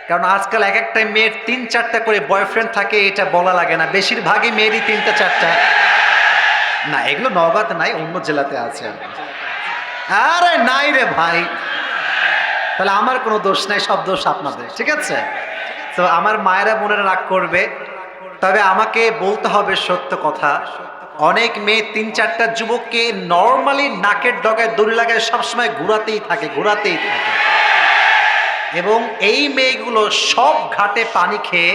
কারণ আজকাল এক একটা মেয়ের 3-4টা করে বয়ফ্রেন্ড থাকে, এটা বলা লাগে না, বেশিরভাগই মেয়েরই 3টা 4টা। না, এগুলো নওগাঁতে নাই, অন্য জেলাতে আছে। আরে নাই রে ভাই, তাহলে আমার কোনো দোষ নাই, সব দোষ আপনাদের, ঠিক আছে? তো আমার মায়েরা বোনেরা রাগ করবে, তবে আমাকে বলতে হবে সত্য কথা। অনেক মেয়ে 3-4টা যুবককে নর্মালি নাকের ডগায় দড়ি লাগায় সবসময় ঘোরাতেই থাকে, ঘোরাতেই থাকে। এবং এই মেয়েগুলো সব ঘাটে পানি খেয়ে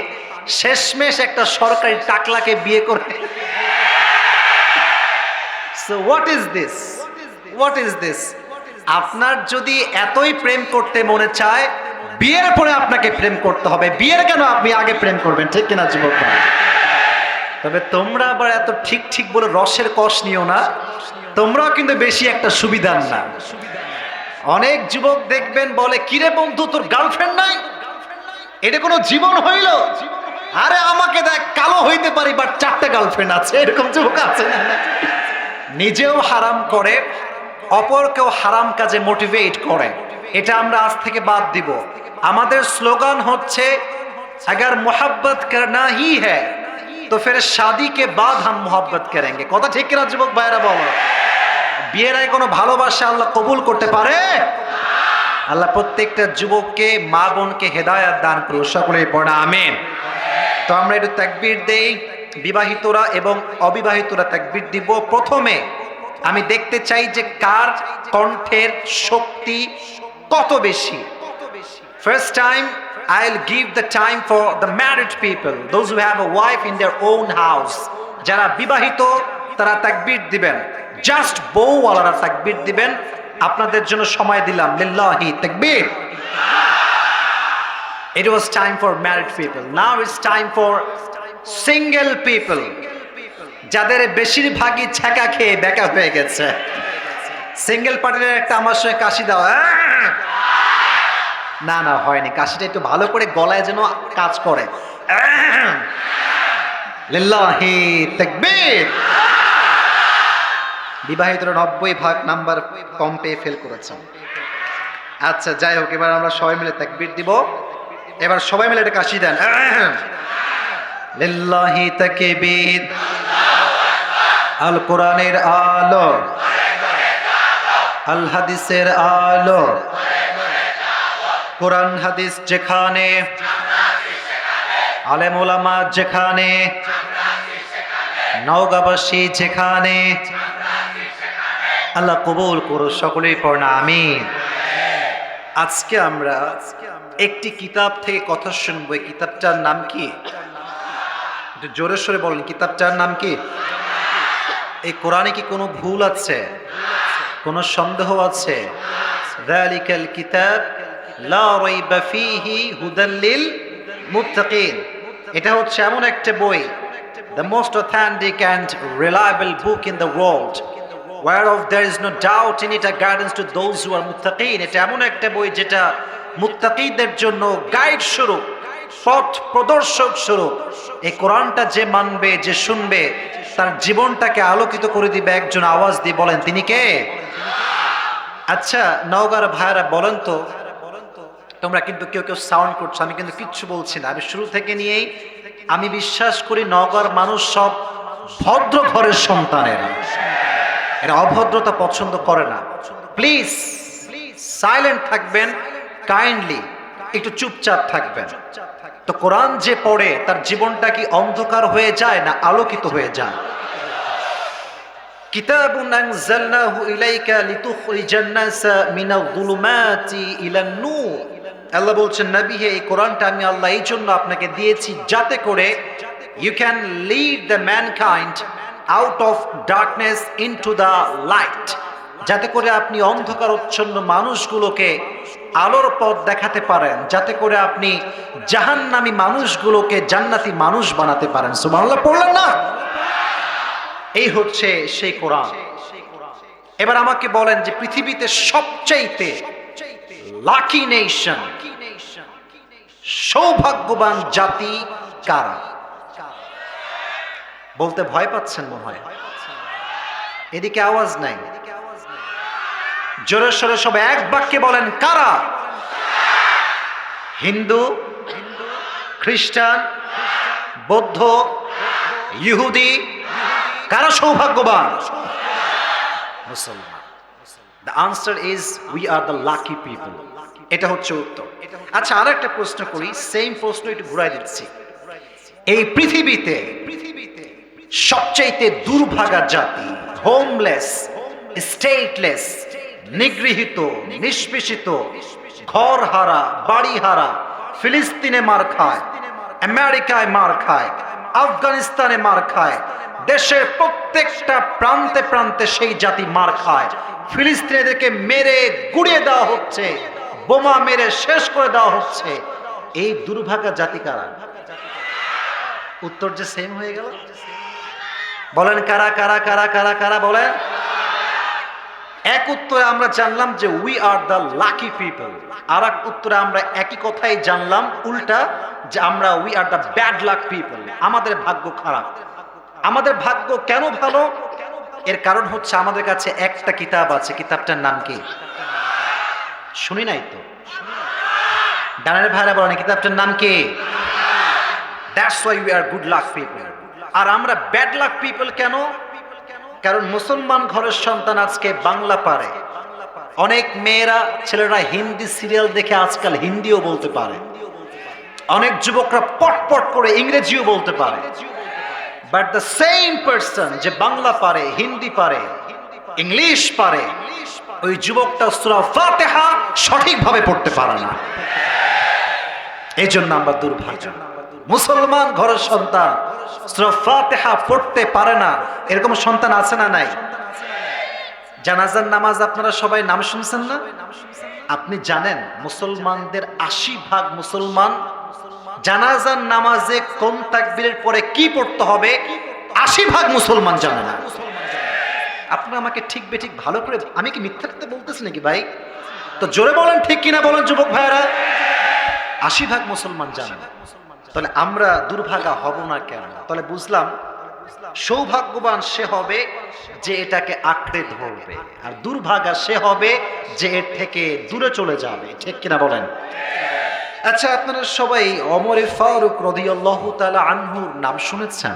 শেষমেশ একটা সরকারি টাকলাকে বিয়ে করে। So what is this, what is this? আপনার যদি এতই প্রেম করতে মনে চায়, বিয়ের পরে আপনাকে প্রেম করতে হবে। বিয়ের কেন আপনি আগে প্রেম করবেন, ঠিক কিনা যুবক ভাই? তবে তোমরা আবার এত ঠিক ঠিক বলে রসের কষ নিও না, তোমরাও কিন্তু বেশি একটা সুবিধার না। অনেক যুবক দেখবেন বলে, কিরে বন্ধু তোর গার্লফ্রেন্ড নাই, এটা কোনো জীবন হইল? আরে আমাকে দেখ, কালো হইতে পারি বাট 4টা গার্লফ্রেন্ড আছে, এরকম যুবক আছে না? নিজেও হারাম করে, অপরকেও হারাম কাজে মোটিভেট করে। এটা আমরা আজ থেকে বাদ দিব। আমাদের স্লোগান হচ্ছে, अगर मोहब्बत करना ही है तो फिर शादी के बाद हम मोहब्बत करेंगे। কথা ঠিক কিনা যুবক ভাইরা বলো? বিয়ের আগে কোনো ভালোবাসা আল্লাহ কবুল করতে পারে? আল্লাহ প্রত্যেকটা যুবককে, মা বোনকে হেদায়েত দান করুন, সকলেই পড়া আমিন। তো আমরা একটু তাকবীর দেই, বিবাহিতরা এবং অবিবাহিতরা তাকবীর দিব। প্রথমে আমি দেখতে চাই যে কার কণ্ঠের শক্তি কত বেশি। First time I'll give the time for the married people, those who have a wife in their own house. যারা বিবাহিত তারা তাকবীর দিবেন, জাস্ট বউওয়ালারা তাকবীর দিবেন। আপনাদের জন্য সময় দিলাম, লিল্লাহি তাকবীর। It was time for married people. Now it's time for single people, যাদের বেশিরভাগই ছ্যাঁকা খেয়ে বেকা হয়ে গেছে। সিঙ্গেল পার্টির একটা আমার সঙ্গে কাশি দাও। না না, হয়নি, কাশিটা একটু ভালো করে গলায় যেন কাজ করে। লিল্লাহি তাকবীর। বিবাহিতরা 90% নাম্বার কম পেয়ে ফেল করেছেন। আচ্ছা যাই হোক, এবার আমরা সবাই মিলে তাকবীর দিব। এবার সবাই মিলে একটা কাশি দেন। লিল্লাহি তাকবীর। আল কোরআনের আলো, আল হাদিসের আলো, কোরআন হাদিস যেখানে, আলেম ওলামা যেখানে, নওগাঁবাসী যেখানে, আল্লাহ কবুল করো, সকলেই পড়না আমিন। আজকে আমরা একটি কিতাব থেকে কথা শুনবো। এই কিতাবটার নাম কি? একটু জোরে সোরে বলেন, কিতাবটার নাম কি? এই কোরআনে কি কোনো ভুল আছে, কোনো সন্দেহ আছে? যালিকাল কিতাব লা রাইবা ফীহি হুদাল লিল মুত্তাকিন। এটা হচ্ছে এমন একটা বই, the most authentic and reliable book in the world, whereof there is no doubt in it, a guidance to those who are muttaqin. এটা এমন একটা বই যেটা মুত্তাকিদের জন্য গাইড স্বরূপ, পথ প্রদর্শক স্বরূপ। এই কোরআনটা যে মানবে, যে শুনবে, তার জীবনটাকে আলোকিত করে দিবে একজন। আওয়াজ দিয়ে বলেন তিনি কে? আচ্ছা নওগাঁর ভাইরা বলেন তো, তোমরা কিন্তু কেউ কেউ সাউন্ড করছো, আমি কিন্তু কিচ্ছু বলছি না। আমি শুরু থেকে নিয়েই আমি বিশ্বাস করি নওগাঁর মানুষ সব ভদ্র ঘরের সন্তানেরা, এরা অভদ্রতা পছন্দ করে না। প্লিজ সাইলেন্ট থাকবেন, কাইন্ডলি একটু চুপচাপ থাকবেন। তো কোরআন যে পড়ে তার জীবনটা কি অন্ধকার হয়ে যায় না আলোকিত হয়ে যায়? কিতাবুন আনজালনাহু ইলাইকা লিতুখরিজান নাসা মিনাল যুলুমাতি ইলান নূর। আল্লাহ বলছেন, নবী হে, এই কোরআনটা আমি আল্লাহ এই জন্য আপনাকে দিয়েছি যাতে করে you can lead the mankind out of darkness into the light, যাতে করে আপনি অন্ধকারচ্ছন্ন মানুষগুলোকে আলোর পথ দেখাতে পারেন, যাতে করে আপনি জাহান্নামী মানুষগুলোকে জান্নাতি মানুষ বানাতে পারেন। সুবহানাল্লাহ পড়লেন না? এই হচ্ছে সেই কোরআন। এবার আমাকে বলেন যে পৃথিবীতে সবচাইতে লাকি নেশন, সৌভাগ্যবান জাতি কারা? বলতে ভয় পাচ্ছেন মনে হয়, এদিকে আওয়াজ নাই। জোরে সোরে সবাই এক বাক্যে বলেন, কারা? হিন্দু, খ্রিস্টান, বৌদ্ধ, ইহুদি, কারা সৌভাগ্যবান? মুসলমান। The answer is we are the lucky people. এটা হচ্ছে উত্তর। আচ্ছা, আর একটা প্রশ্ন করি, সেম প্রশ্ন একটু ঘুরাই দিচ্ছি। এই পৃথিবীতে সবচাইতে দুর্ভাগা জাতি, হোমলেস, স্টেটলেস, নিগৃহীত, নিষ্পেষিত, ঘর হারা, বাড়ি হারা, ফিলিস্তিনে মার খায়, আমেরিকায় মার খায়, আফগানিস্তানে মার খায়, দেশের প্রত্যেকটা প্রান্তে প্রান্তে সেই জাতি মার খায়। ফিলিস্তিনিদেরকে মেরে গুড়িয়ে দেওয়া হচ্ছে, বোমা মেরে শেষ করে দেওয়া হচ্ছে। এই দুর্ভাগা জাতি কারা? উত্তর যে সেম হয়ে গেল। বলেন কারা কারা কারা কারা কারা বলেন। এক উত্তরে আমরা জানলাম যে we are the lucky people, আর এক উত্তরে আমরা একই কথাই জানলাম উল্টা, যে আমরা we are the bad luck people, আমাদের ভাগ্য খারাপ। আমাদের ভাগ্য কেন ভালো? এর কারণ হচ্ছে আমাদের কাছে একটা কিতাব আছে। কিতাবটার নাম কি? শুনি নাই তো। ডানের ভাইরা বলেন কিতাবটার নাম কি? That's why we are good luck people. আর আমরা ব্যাড লাক পিপল কেন? কারণ মুসলমান ঘরের সন্তান আজকে বাংলা পারে, অনেক মেয়েরা ছেলেরা হিন্দি সিরিয়াল দেখে আজকাল হিন্দিও বলতে পারে, অনেক যুবকরা পটপট করে ইংরেজিও বলতে পারে। বাট দ্য সেম পারসন যে বাংলা পারে, হিন্দি পারে, ইংলিশ পারে, ওই যুবকটা সূরা ফাতিহা সঠিকভাবে পড়তে পারে না। এই জন্য আমরা দুর্ভাগ্য। মুসলমান ঘরের সন্তান সূরা ফাতিহা পড়তে পারে না, এরকম সন্তান আছে না নাই? জানাজার নামাজ আপনারা সবাই নাম শুনছেন না? আপনি জানেন মুসলমানদের ৮০% মুসলমান জানাজার নামাজে কোন তাকবীরের পরে কি পড়তে হবে ৮০% মুসলমান জানে না। আপনারা আমাকে ঠিক বেঠিক ভালো করে, আমি কি মিথ্যা কথা বলতেছি নাকি ভাই? তো জোরে বলেন ঠিক কিনা বলেন যুবক ভাইরা। ৮০% মুসলমান জানে না। তাহলে আমরা দুর্ভাগা হব না কেন? তাহলে বুঝলাম সৌভাগ্যবান সে হবে যে এটাকে আঁকড়ে ধরবে, আর দুর্ভাগা সে হবে যে এর থেকে দূরে চলে যাবে। ঠিক কিনা বলেন? আচ্ছা, আপনারা সবাই ওমরে ফারুক রাদিয়াল্লাহু তাআলা আনহুর নাম শুনেছেন?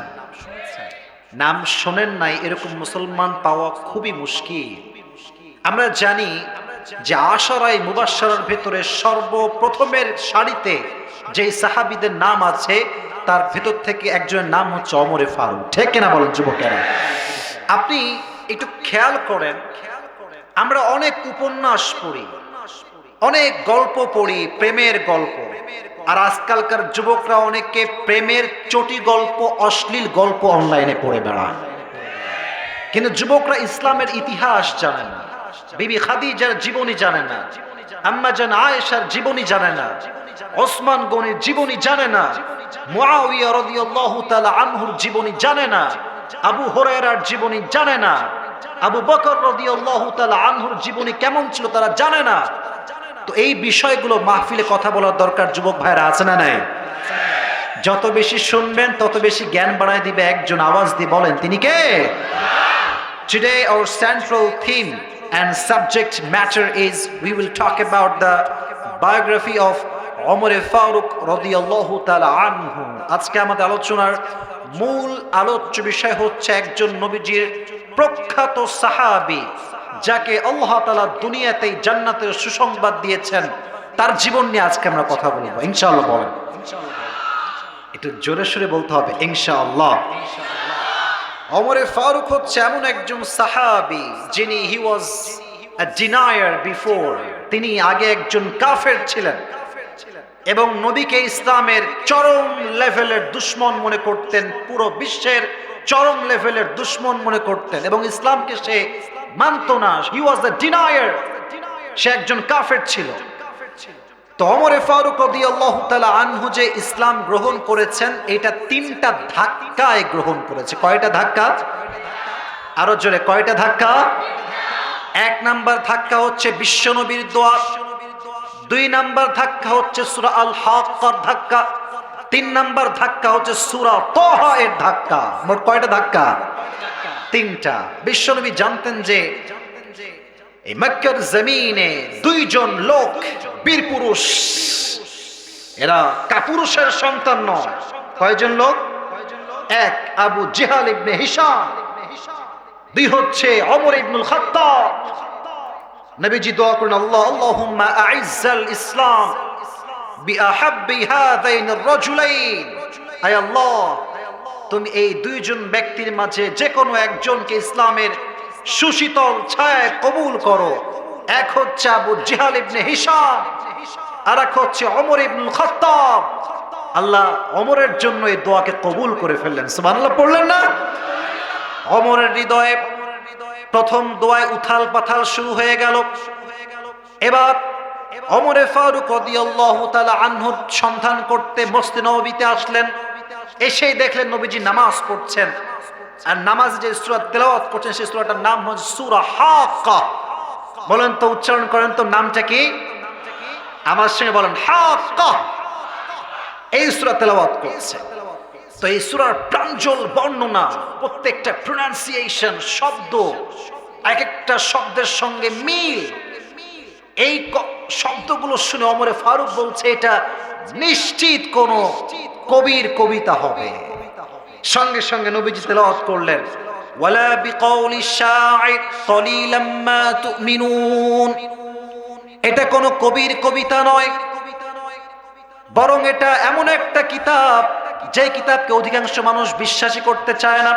নাম শোনেন নাই এরকম মুসলমান পাওয়া খুবই মুশকিল। আমরা জানি যে আশারায়ে মুবাশশারার ভেতরে সর্বপ্রথমের সারিতে যে সাহাবীদের নাম আছে তার ভেতর থেকে একজনের নাম হচ্ছে ওমরে ফারুক। ঠিক কিনা বলেন যুবকেরা? আপনি একটু খেয়াল করেন, আমরা অনেক উপন্যাস পড়ি, অনেক গল্প পড়ি, প্রেমের গল্প, আর আজকালকার যুবকরা অনেকে প্রেমের চটি গল্প, অশ্লীল গল্প অনলাইনে পড়ে বেড়ায়। কিন্তু যুবকরা ইসলামের ইতিহাস জানে না, বিবি খাদিজার জীবনী জানে না, আম্মা জান আয়েশার জীবনী জানে না, ওসমান গনির জীবনী জানে না, মুআবিয়া রাদিয়াল্লাহু তাআলা আনহুর জীবনী জানে না, আবু হুরায়রার জীবনী জানে না, আবু বকর রাদিয়াল্লাহু তাআলা আনহুর জীবনী কেমন ছিল তারা জানে না। তো এই বিষয়গুলো মাহফিলে কথা বলার দরকার যুবক ভাইরা, আছে না নাই? যত বেশি শুনবেন তত বেশি জ্ঞান বাড়ায় দিবে একজন, আওয়াজ দিয়ে বলেন তিনি কে? Today our central theme and subject matter is we will talk about the biography of Umar Farooq radiyallahu ta'ala anhu. আজকে আমাদের আলোচনার মূল আলোচ্য বিষয় হচ্ছে একজন নবীজির প্রখ্যাত সাহাবী, যাকে আল্লাহ তাআলা দুনিয়াতেই জান্নাতের সুসংবাদ দিয়েছেন, তার জীবন নিয়ে আজকে আমরা কথা বলবো ইনশাআল্লাহ। বলেন একটু জোরে সোরে বলতে হবে ইনশাআল্লাহ। ওমর ফারুক হচ্ছে এমন একজন সাহাবী যিনি হি ওয়াজ আ ডিনায়ার বিফোর, তিনি আগে একজন কাফের ছিলেন এবং নবীকে ইসলামের চরম লেভেলের দুশমন মনে করতেন, পুরো বিশ্বের চরম লেভেলের দুশমন মনে করতেন এবং ইসলামকে সে মানত না। হি ওয়াজ আ ডিনায়ার, সে একজন কাফের ছিল। তো ওমর ফারুক রাদিয়াল্লাহু তাআলা আনহু যে ইসলাম গ্রহণ করেছেন এটা 3টা ধাক্কায় গ্রহণ করেছে। কয়টা ধাক্কা? আরো জোরে, কয়টা ধাক্কা? 1 নাম্বার ধাক্কা হচ্ছে বিশ্বনবীর দোয়া, 2 নাম্বার ধাক্কা হচ্ছে সূরা আল হাক্কার ধাক্কা, 3 নাম্বার ধাক্কা হচ্ছে সূরা তাহা এর ধাক্কা। মোট কয়টা ধাক্কা? 3টা। বিশ্বনবী জানতেন যে এই মক্কার জমিনে 2 জন লোক বীর পুরুষ এরা কাপুরুষের সন্তান নয়। কয়জন লোক? এক আবু জেহাল ইবনে হিশাম, দুই হচ্ছে ওমর ইবনুল খাত্তাব। নবীজি দোয়া করেন, আল্লাহুম্মা আইজ্জাল ইসলাম বিআহাব্বি হাযাইন আর-রাজুলাইন। আয় আল্লাহ, তুমি এই দুইজন ব্যক্তির মাঝে যে কোনো একজনকে ইসলামের সুশীতল ছায়ায় কবুল করো। এক হচ্ছে আবু জেহাল ইবনে হিশাম, আর এক হচ্ছে ওমর ইবনুল খাত্তাব। আল্লাহ ওমরের জন্য এই দোয়াকে কবুল করে ফেললেন। সুবহানাল্লাহ পড়লেন না? ওমরের হৃদয়ে প্রথম দোয়ায় উথাল পাথাল শুরু হয়ে গেল। এবার ওমরে ফারুক রাদিয়াল্লাহু তাআলা আনহু সন্ধান করতে মসজিদ নববীতে আসলেন। এসেই দেখলেন নবীজি নামাজ পড়ছেন, আর নামাজ যে সূরা তেলাওয়াত করছেন সেই সূরাটার নাম হচ্ছে সূরা হাক্কা। বলেন তো, উচ্চারণ করেন তো, নামটা কি? আমার সঙ্গে বলেন, হাক্কা। এই সূরা তেলাওয়াত করছে। তো এই সূরার প্রাঞ্জল বর্ণনা, প্রত্যেকটা প্রোনাউন্সিয়েশন, শব্দ, এক একটা শব্দের সঙ্গে মিল, এই শব্দগুলো শুনে ওমরে ফারুক বলছে এটা নিশ্চিত কোন কবির কবিতা হবে। সঙ্গে সঙ্গে নবীজি তেলাওয়াত করলেন, ওয়ালা বিকাউলি শাইর কলিলাম মা তুমিনুন। এটা কোন কবির কবিতা নয়, বরং এটা এমন একটা কিতাব যে কিতাবকে অধিকাংশ মানুষ বিশ্বাসই করতে চায় না।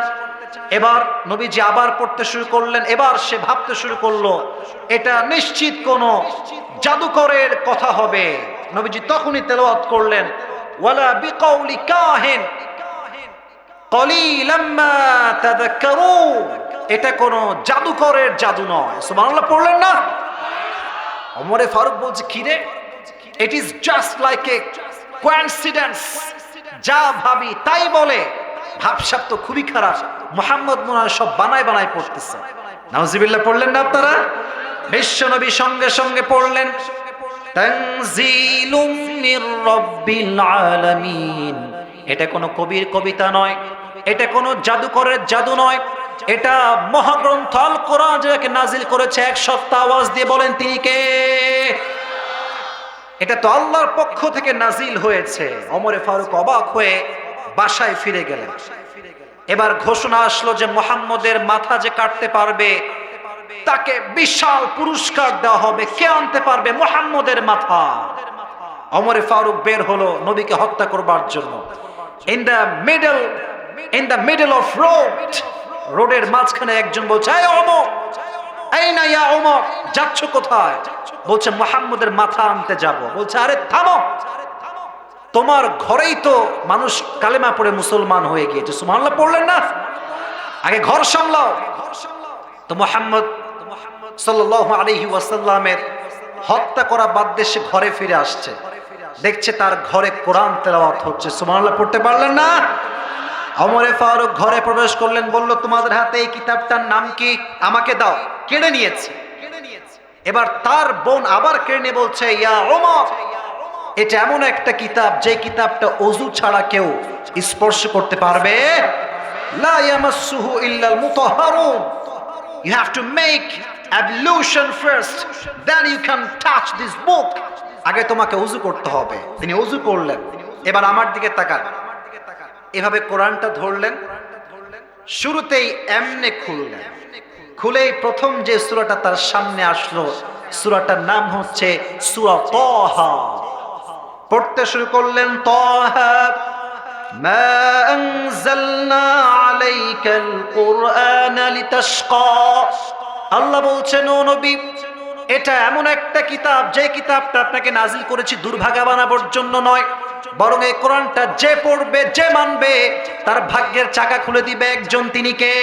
এবার নবীজি আবার পড়তে শুরু করলেন। এবার সে ভাবতে শুরু করলো এটা নিশ্চিত কোন জাদুকরের কথা হবে। নবীজি তখনই তেলাওয়াত করলেন, ওয়ালা বিকাউলি কাহিন কলিলাম মা তাযাক্কারুন। এটা কোন জাদুকরের জাদু নয়। সুবহানাল্লাহ পড়লেন না? ওমরে ফারুক বলছে, কি রে, it is just like a coincidence. যা ভাবি তাই বলে। ভাবসাব তো খুবই খারাপ। মুহাম্মদ মনে হয় সব বানায় বানায় পড়তেছে। নাউজুবিল্লাহ পড়লেন না আপনারা? বিশ্বনবী সঙ্গে সঙ্গে পড়লেন, তানজিলুম মির রাব্বিল আলামিন। এটা কোনো কবির কবিতা নয়, এটা কোনো জাদুকরের জাদু নয়, এটা মহাগ্রন্থ আল কোরআন যাকে নাজিল করেছে। এক সপ্তাহ আওয়াজ দিয়ে বলেন, তিনি কে? এটা তো আল্লাহর পক্ষ থেকে নাজিল হয়েছে। ওমরে ফারুক অবাক হয়ে বাসায় ফিরে গেলেন। এবার ঘোষণা আসলো যে মুহাম্মদের মাথা যে কাটতে পারবে তাকে বিশাল পুরস্কার দেওয়া হবে। কে আনতে পারবে মুহাম্মদের মাথা? ওমরে ফারুক বের হলো নবীকে হত্যা করবার জন্য। In the middle of road, রোডের মাঝখানে একজন বলছে, এই ওমর, আইনা ইয়া ওমর, যাচ্ছ কোথায়? বলছে মুহাম্মদের মাথা আনতে যাব। বলছে, আরে থামো, তোমার ঘরেই তো মানুষ কালেমা পড়ে মুসলমান হয়ে গিয়েছে। সুবহানাল্লাহ পড়লেন না? আগে ঘর সামলাও। তো মুহাম্মদ সাল্লাল্লাহু আলাইহি ওয়াসাল্লামের হত্যা করা বাদ দিয়ে সে ঘরে ফিরে আসছে। দেখছে তার ঘরে কোরআন তেলাওয়াত হচ্ছে। সুবহানাল্লাহ পড়তে পারলেন না? ওমরে ফারুক ঘরে প্রবেশ করলেন, বলল, তোমাদের হাতে এই কিতাবটার নাম কি? আমাকে দাও। কেড়ে নিয়েছে। এবার তার বোন আবার কেড়ে নিয়ে বলছে, ইয়া ওমর, এটা এমন একটা কিতাব যে কিতাবটা ওযু ছাড়া কেউ স্পর্শ করতে পারবে। লা ইয়ামাসসুহু ইল্লাল মুতাহহারুন। You have to make ablution first, then you can touch this book. আগে তোমাকে ওযু করতে হবে। তিনি ওযু করলেন। এবার আমার দিকে তাকান। এভাবে কোরআনটা ধরলেন, শুরুতেই এমনে খুললেন। খুলেই প্রথম যে সূরাটা তার সামনে আসলো, সূরাটার নাম হচ্ছে সূরা তাহা। পড়তে শুরু করলেন, তাহা মা আনজালনা আলাইকাল কুরআনা লিতাশকা। আল্লাহ বলছেন, ও নবী, এটা এমন একটা কিতাব যে কিতাবটা আপনাকে নাজিল করেছি দুর্ভাগা বানাবার জন্য নয়, বরং এই কোরআনটা যে পড়বে, যে মানবে, তার ভাগ্যের চাকা খুলে দিবে একজন। তিনি কে?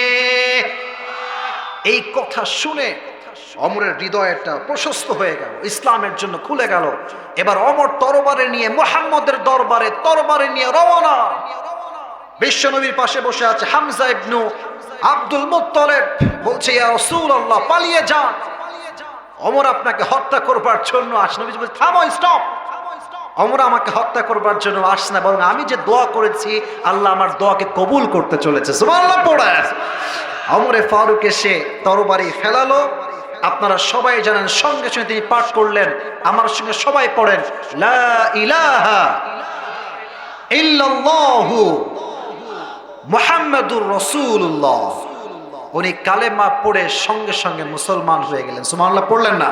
এই কথা শুনে ওমরের হৃদয়টা প্রশস্ত হয়ে গেল, ইসলামের জন্য খুলে গেল। এবার ওমর তরবারে নিয়ে মুহাম্মদের দরবারে তরবারে নিয়ে রওনা। বিশ্বনবীর পাশে বসে আছে হামজা ইবনু আব্দুল মুত্তালিব। বলছে, ইয়া রাসূলুল্লাহ, পালিয়ে যান, ওমর আপনাকে হত্যা করবার জন্য আসছে। নবী বলছে, থামো, স্টপ। ওমর আমাকে হত্যা করবার জন্য আসছে না, বরং আমি যে দোয়া করেছি আল্লাহ আমার দোয়াকে কবুল করতে চলেছে। সুবহানাল্লাহ পড়ে ওমরে ফারুক এসে তরবারি ফেলালো, আপনারা সবাই জানেন, সঙ্গে সঙ্গে তিনি পাঠ করলেন, আমার সঙ্গে সবাই পড়েন, লা ইলাহা ইল্লাল্লাহু মুহাম্মাদুর রাসূলুল্লাহ। উনি কালেমা পড়ে সঙ্গে সঙ্গে মুসলমান হয়ে গেলেন। সুবহানাল্লাহ পড়লেন না?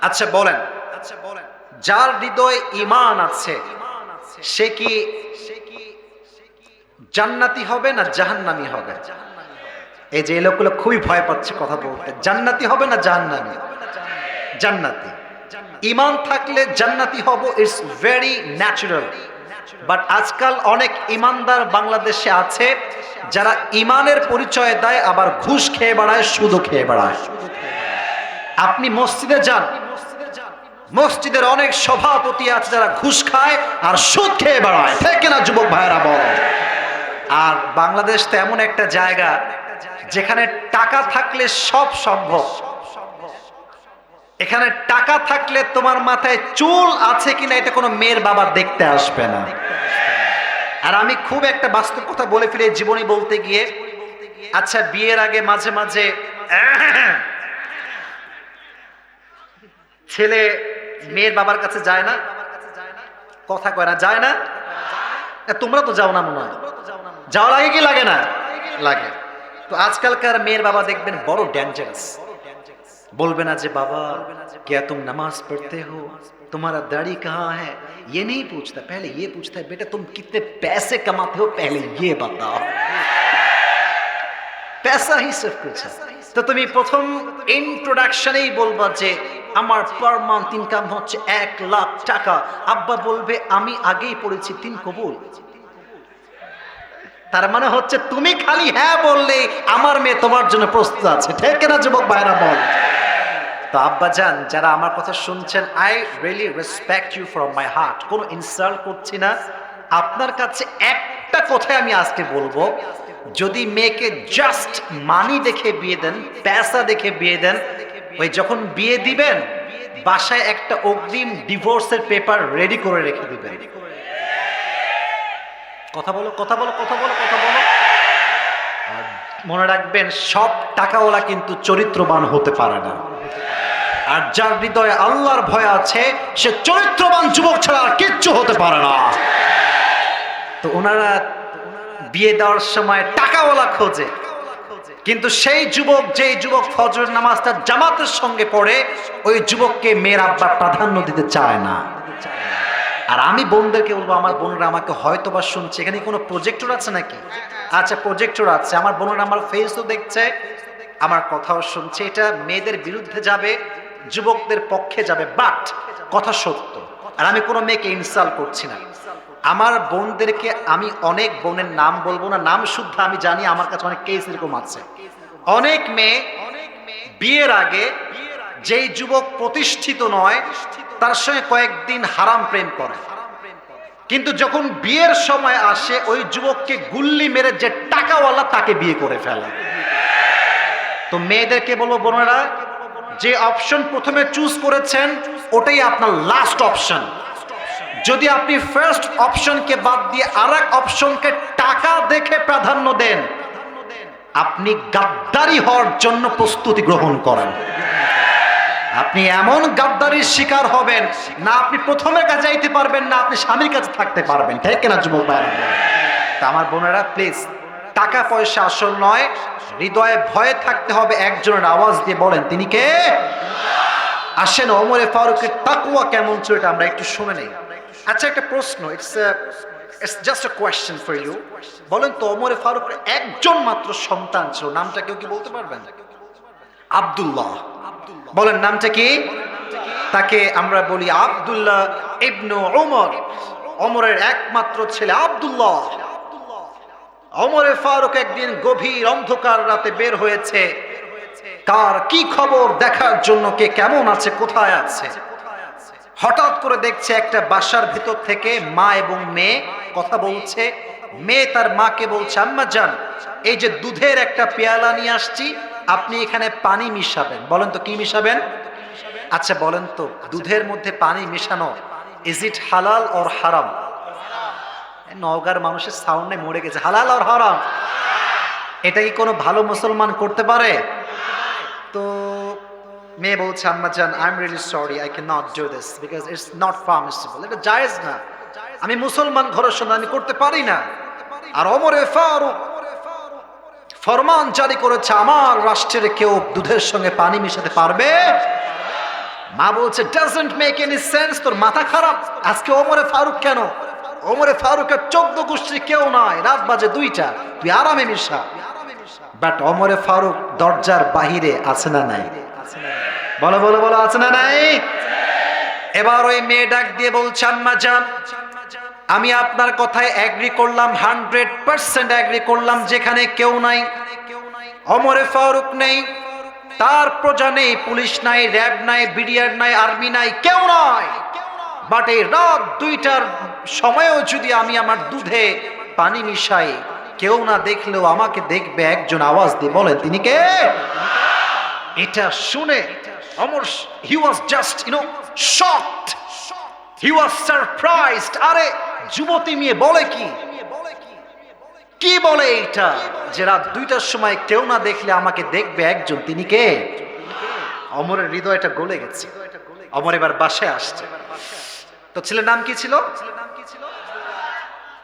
আচ্ছা বলেন, যার হৃদয়ে ঈমান আছে সে কি জান্নাতি হবে না জাহান্নামী হবে? এই যে এই লোকগুলো খুবই ভয় পাচ্ছে কথা বলতে। জান্নাতি হবে না জাহান্নামী? জান্নাতি। ঈমান থাকলে জান্নাতি হব, ইটস ভেরি ন্যাচারাল। বাট আজকাল অনেক ঈমানদার বাংলাদেশে আছে যারা ঈমানের পরিচয় দেয় আবার ঘুষ খেয়ে বেড়ায়, সুদও খেয়ে বেড়ায়। আপনি মসজিদে যান, মসজিদের অনেক সভাপতি আছে যারা ঘুষ খায় আর সুদ খেয়ে বেড়ায়, ঠিক না যুবক ভাইরা বল? আর বাংলাদেশ তো এমন একটা জায়গা যেখানে টাকা থাকলে সব সম্ভব। এখানে টাকা থাকলে তোমার মাথায় চুল আছে কিনা এটা কোনো মেয়ের বাবা দেখতে আসবে না। আর আমি খুব একটা বাস্তব কথা বলে ফিরে জীবনী বলতে গিয়ে, আচ্ছা বিয়ের আগে মাঝে মাঝে ছেলে মেয়ের বাবার কাছে যায় না? কথা কয় না, যায় না? তোমরা তো যাও না মনে হয়, যাওয়া লাগে কি লাগে না? লাগে। তো আজকালকার মেয়ের বাবা দেখবেন বড় ডেঞ্জারাস, বলবে না যে বাবা क्या तुम नमाज पढ़ते हो, तुम्हारा दाढ़ी कहाँ है, ये नहीं पूछता, पहले ये पूछता है बेटा तुम कितने पैसे कमाते हो, पहले ये बताओ। पैसा ही सब कुछ है। তো তুমি প্রথম ইন্ট্রোডাকশনেই বলবা যে আমার পার মান্থ ইনকাম হচ্ছে 1 লাখ টাকা। আব্বা বলবে আমি আগেই পড়েছি 3 কবুল। তার মানে হচ্ছে তুমি খালি হ্যাঁ বললেই আমার মেয়ে তোমার জন্য প্রস্তুত আছে, ঠিক না যুবক ভাইরা বল? তো আব্বা জান যারা আমার কথা শুনছেন, I really respect you from my heart, কোনো ইনসাল্ট করছি না। আপনার কাছে একটা কথাই আমি আজকে বলবো, যদি মেয়েকে জাস্ট মানি দেখে বিয়ে দেন, পয়সা দেখে বিয়ে দেন, ওই যখন বিয়ে দিবেন বাসায় একটা অগ্রিম ডিভোর্সের পেপার রেডি করে রেখে দিবেন। কথা বলো, কথা বলো, কথা বলো, কথা বলো। মনে রাখবেন সব টাকাওয়ালা কিন্তু চরিত্রবান হতে পারে না। আর যার হৃদয়ে আল্লাহর ভয় আছে সে চরিত্রবান যুবক ছাড়া আর কিচ্ছু হতে পারে না। তো ওনারা বিয়ে দেওয়ার সময় টাকাওয়ালা খোঁজে, কিন্তু সেই যুবক যেই যুবক ফজরের নামাজটা জামাতের সঙ্গে পড়ে ওই যুবককে মেয়ের আব্বা প্রাধান্য দিতে চায় না। আর আমি বোনদেরকে বলবো, আমার বোনরা আমাকে হয়তো বা শুনছে, এখানে কোনো প্রজেক্টর আছে নাকি? আচ্ছা প্রজেক্টর আছে। আমার বোনরা আমার ফেসও দেখছে, আমার কথাও শুনছে। এটা মেয়েদের বিরুদ্ধে যাবে, যুবকদের পক্ষে যাবে, বাট কথা সত্য। আর আমি কোনো মেয়েকে ইনসাল্ট করছি না। আমার বোনদেরকে আমি অনেক বোনের নাম বলবো না, নাম শুদ্ধ আমি জানি, আমার কাছে অনেক কেস এরকম আছে। অনেক মেয়ে বিয়ের আগে যেই যুবক প্রতিষ্ঠিত নয় তার সঙ্গে কয়েকদিন হারাম প্রেম করে, কিন্তু যখন বিয়ের সময় আসে ওই যুবককে গুল্লি মেরে যে টাকাওয়ালা তাকে বিয়ে করে ফেলে। তো মেয়েদেরকে বলবো বোনেরা, যে অপশন প্রথমে চুজ করেছেন ওটাই আপনার লাস্ট অপশন। যদি আপনি ফার্স্ট অপশনকে বাদ দিয়ে আরেক অপশনকে টাকা দেখে প্রাধান্য দেন, আপনি গাদ্দারি হওয়ার জন্য প্রস্তুতি গ্রহণ করেন। আপনি এমন গাদ্দারির শিকার হবেন না, আপনি প্রথমের কাছে যাইতে পারবেন না, আপনি স্বামীর কাছে থাকতে পারবেন, ঠিক না যুবক ভাইরা? তা আমার বোনেরা প্লিজ, টাকা পয়সা আসল নয়, হৃদয়ে ভয়ে থাকতে হবে। একজনের আওয়াজ দিয়ে বলেন তিনি কে? আসেন ওমরে ফারুকের তাকওয়া কেমন ছিল এটা আমরা একটু শুনে নেই। আচ্ছা একটা প্রশ্ন, it's just a question for you. বলেন তো ওমরে ফারুকের একজন মাত্র সন্তান ছিল, নামটা কেউ কি বলতে পারবেন? আব্দুল্লাহ। বলেন নামটা কি? তাকে আমরা বলি আব্দুল্লাহ ইবনু ওমর। ওমরের একমাত্র ছেলে আব্দুল্লাহ। ওমরে ফারুক একদিন গভীর অন্ধকার রাতে বের হয়েছে কার কি খবর দেখার জন্য, কে কেমন আছে, কোথায় আছে। হঠাৎ করে দেখছে একটা বাসার ভিতর থেকে মা এবং মেয়ে কথা বলছে। মেয়ে তার মাকে বলছে, আম্মা জান এই যে দুধের একটা পেয়ালা নিয়ে আসছি, আপনি এখানে পানি মিশাবেন। বলেন তো কি মিশাবেন? আচ্ছা বলেন তো দুধের মধ্যে পানি মিশানো ইজ ইট হালাল অর হারাম? নওগাঁর মানুষের সাউন্ডে মরে গেছে, হালাল আর হারাম। এটা কি কোনো ভালো মুসলমান করতে পারে? তো মেয়ে বলছে আম্মা জান I am really sorry I can not do this because it's not permissible, এটা জায়েজ না, আমি মুসলমান ঘরের সন্তান, আমি করতে পারি না। আর ওমরে ফারুক ফরমান জারি করেছে আমার রাষ্ট্রের কেউ দুধের সঙ্গে পানি মিশাতে পারবে। মা বলছে ডাজন্ট মেক এনি সেন্স, তোর মাথা খারাপ, আজকে ওমরে ফারুক কেন? ওমরে ফারুকের 14 গোষ্ঠী কেউ নাই, রাত বাজে 2টা, তুই আরামে মিশা। বাট ওমরে ফারুক দরজার বাহিরে আছে না নাই? বলো বলো বলো, আছে না নাই? এবার ওই মেয়ে ডাক দিয়ে বলছে আম্মা জান আমি আপনার কথায় এগ্রি করলাম, 100% এগ্রি করলাম, যেখানে কেউ নাই, ওমরে ফারুক নেই, তার প্রজা নেই, পুলিশ নাই, র্যাব নাই, বিডিআর নাই, আর্মি নাই, কেউ নাই। বাট এই রাত 2টার সময়ও যদি আমি আমার দুধে পানি মিশাই, কেউ না দেখলেও আমাকে দেখবে একজন, আওয়াজ দিয়ে বলেন তিনি কে? এটা শুনে Amar he was just shocked, he was surprised. আরে যুবতী মেয়ে বলে কি বলে এটা, যে রাত 2টার সময় কেউ না দেখলে আমাকে দেখবে একজন, তিনি কে? অমরের হৃদয়টা গলে গেছে। অমর এবার বাসায় আসছে। তো ছেলের নাম কি ছিল?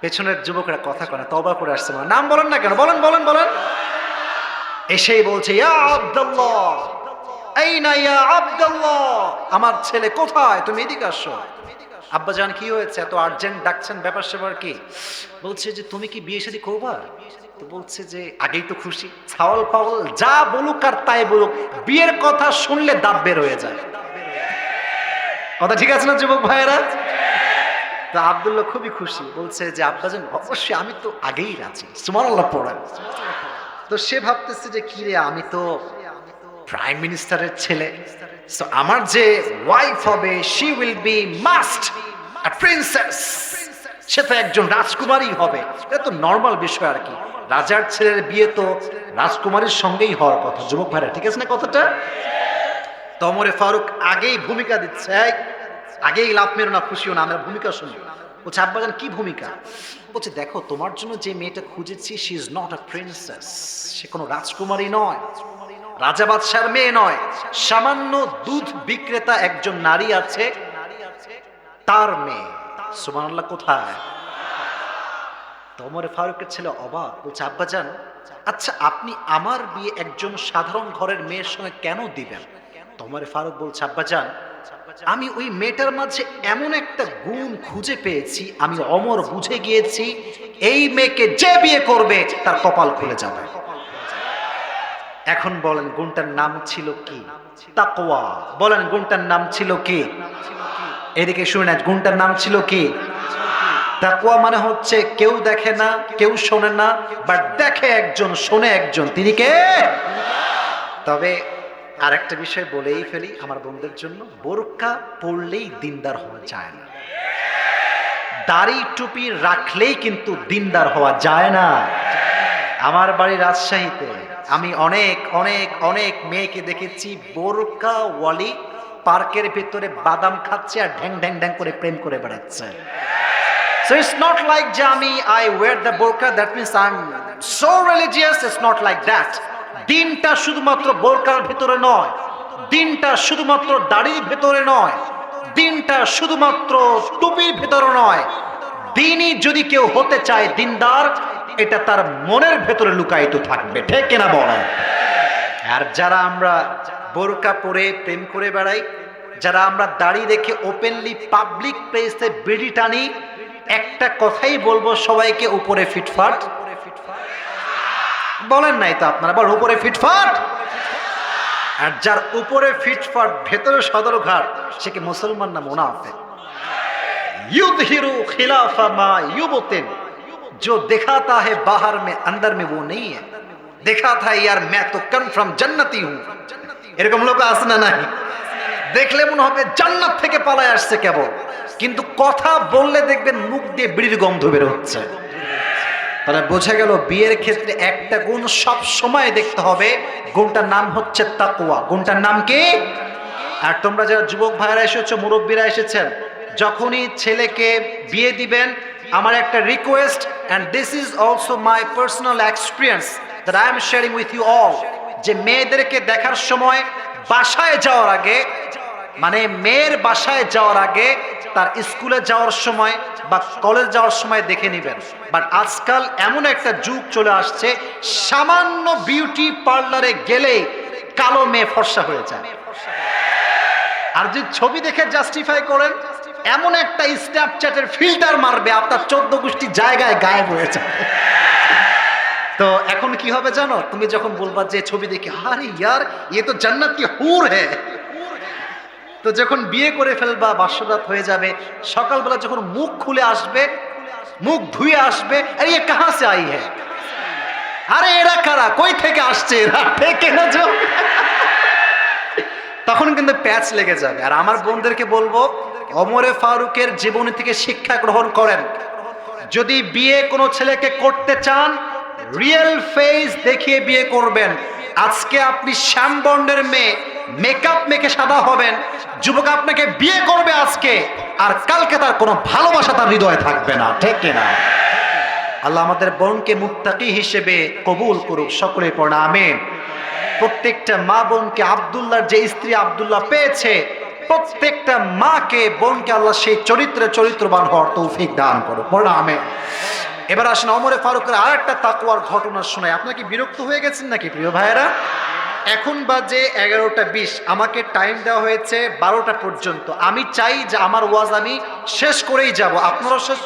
পেছনের যুবকরা কথা কয় না, তওবা করে আসছে, নাম বলেন না কেন, বলেন বলেন বলেন। এসেই বলছে ইয়া আব্দুল্লাহ, আইনা ইয়া আব্দুল্লাহ, আমার ছেলে কোথায়, তুমি এদিকে আসো। আব্বাজান কি হয়েছে, এত আর্জেন্ট ডাকছেন, ব্যাপার স্যাপার কি? বলছে যে তুমি কি বিয়ে শাদী করবা? তো বলছে যে আগেই তো খুশি, ছাওয়াল পাওয়াল যা বলুক আর তাই বলুক, বিয়ের কথা শুনলে দাঁত বের হয়ে যায়। কথা ঠিক আছে না যুবক ভাইয়েরা? তো আব্দুল্লাহ খুবই খুশি, বলছে যে আব্বাজান অবশ্যই আমি তো আগেই রাজি, সুবহানাল্লাহ পড়েন। তো সে ভাবতেছে যে কি রে, আমি তো প্রাইম মিনিস্টারের ছেলে, সো আমার যে ওয়াইফ হবে she will be must a princess, সে তো একজন রাজকুমারী হবে, এটা তো নর্মাল বিষয় আর কি, রাজার ছেলের বিয়ে তো রাজকুমারীর সঙ্গেই হওয়ার কথা। যুবক ভাইরা ঠিক আছে না কথাটা? তো ওমরে ফারুক আগেই ভূমিকা দিচ্ছে, আগেই লাভ মেরো না, খুশিও না, আমরা ভূমিকা শুনি। বলছে আব্বাজান কি ভূমিকা? বলছে দেখো তোমার জন্য যে মেয়েটা খুঁজেছি she is not a princess, সে কোনো রাজকুমারী নয়, রাজা বাদশার মেয়ে নয়, সামান্য দুধ বিক্রেতা একজন নারী আছে, তার মেয়ে। সুবহানাল্লাহ কোথায়? তো ওমরে ফারুকের ছেলে অবাক, বলছে আব্বাজান আচ্ছা আপনি আমার বিয়ে একজন সাধারণ ঘরের মেয়ের সঙ্গে কেন দিবেন? তো ওমরে ফারুক বলছে আব্বাজান আমি ওই মেয়েটার মাঝে এমন একটা গুণ খুঁজে পেয়েছি, আমি অমর বুঝে গিয়েছি এই মেয়েকে যে বিয়ে করবে তার কপাল খুলে যাবে। এখন বলেন গুণটার নাম ছিল কি? তাকওয়া। বলেন গুণটার নাম ছিল কি? এদিকে শুনে না, গুণটার নাম ছিল কি? তাকওয়া মানে হচ্ছে কেউ দেখে না, কেউ শোনে না, বাট দেখে একজন, শোনে একজন, তিনি কে? তবে আরেকটা বিষয় বলেই ফেলি আমার বন্ধুদের জন্য, বোরকা পরলেই দিনদার হওয়া যায় না, দাড়ি টুপি রাখলেই কিন্তু দিনদার হওয়া যায় না। আমার বাড়ি রাজশাহীতে, আমি অনেক অনেক অনেক মেয়েকে দেখেছি বোরকা ওয়ালি পার্কের ভিতরে বাদাম খাচ্ছে আর ঢ্যাং ঢ্যাং ঢ্যাং করে প্রেম করে বেড়াচ্ছে। So it's not like যে আমি I wear the burqa that means I'm so religious, it's not like that. দিনটা শুধুমাত্র বোরকার ভিতরে নয়, দিনটা শুধুমাত্র দাড়ির ভিতরে নয়, দিনটা শুধুমাত্র টুপির ভিতরে নয়, দিনই যদি কেউ হতে চায় দিনদার, এটা তার মনের ভেতরে লুকায়িত থাকবে, ঠিক কিনা বলেন? আর যারা আমরা বোরকা পরে প্রেম করে বেড়াই, যারা আমরা দাড়ি রেখে ওপেনলি পাবলিক প্লেসে বিড়ি টানি, একটা কথাই বলবো সবাইকে, উপরে ফিটফাট। বলেন নাই তো আপনারা, বল উপরে ফিটফাট। আর যার উপরে ফিটফাট ভেতরে সদরঘাট, সে কি মুসলমান না মুনাফিক? युद्धिरु खिलाफा मा युबतिन, जो दिखाता है बाहर में अंदर में वो नहीं है, देखा था यार मैं तो कन्फर्म जन्नती हूँ। এরকম লোক আছে না নাই? দেখলে মনে হবে জান্নাত থেকে পালায় আসছে কেবল, কিন্তু কথা বললে দেখবেন মুখ দিয়ে বিড়ির গন্ধ বের হচ্ছে। তাহলে বোঝা গেল বিয়ের ক্ষেত্রে একটা গুণ সব সময় দেখতে হবে, গুণটার নাম হচ্ছে তাকওয়া। গুণটার নাম কি? আর তোমরা যারা যুবক ভাইরা এসেছো, মুরব্বীরা এসেছেন, যখনই ছেলেকে বিয়ে দিবেন, আমার একটা request, and this is also my personal experience that I am sharing with you all, যে মেয়েদেরকে দেখার সময় বাসায় যাওয়ার আগে, মানে মেয়ের বাসায় যাওয়ার আগে তার স্কুলে যাওয়ার সময় বা কলেজ যাওয়ার সময় দেখে নেবেন। বাট আজকাল এমন একটা যুগ চলে আসছে, সামান্য বিউটি পার্লারে গেলেই কালো মেয়ে ফর্সা হয়ে যায়। আর যদি ছবি দেখে জাস্টিফাই করেন, এমন একটা স্ন্যাপচ্যাটের ফিল্টার মারবে, আপনার 14 গোষ্ঠী জায়গায় গায়েব হয়ে যাবে। তো এখন কি হবে জানো, তুমি যখন বলবা যে ছবি দেখে আরে ইয়ার এ তো জান্নাত কি হুর হে, তো যখন বিয়ে করে ফেলবা, বাসরাত হয়ে যাবে, সকালবেলা যখন মুখ খুলে আসবে, মুখ ধুয়ে আসবে, আরে এ কাহা সে আই হে, আরে এরা কারা, কই থেকে আসছে এরা, থেকে না যাও, তখন কিন্তু প্যাচ লেগে যাবে। আর আমার বোনদেরকে বলবো, ওমরে ফারুকের জীবনী থেকে শিক্ষা গ্রহণ করেন। যদি বিয়ে কোনো ছেলেকে করতে চান, রিয়েল ফেস দেখিয়ে বিয়ে করবেন। আজকে আপনি শ্যামবর্ণের মেয়ে, মেকআপ মেখে সাদা হবেন, যুবক আপনাকে বিয়ে করবে আজকে, আর কালকে তার কোনো ভালোবাসা তার হৃদয়ে থাকবে না, ঠিক কিনা? আল্লাহ আমাদের বোনকে মুত্তাকি হিসেবে কবুল করুক, সকলে পড়া আমিন। প্রত্যেকটা মা বোনকে, আব্দুল্লাহর যে স্ত্রী আব্দুল্লাহ পেয়েছে, প্রত্যেকটা মাকে, বোনকে আল্লাহ সেই চরিত্রবান হওয়ার তৌফিক দান করুক, পড়া আমিন। এবার আসেন ওমরে ফারুকের আরেকটা তাকওয়ার ঘটনা শোনায়। আপনারা কি বিরক্ত হয়ে গেছেন নাকি প্রিয় ভাইয়েরা? এখন বাজে 11:20, আমাকে টাইম দেওয়া হয়েছে 12টা পর্যন্ত। আমি চাই যে আমার ওয়াজ আমি শেষ করেই যাব, আপনারা শেষ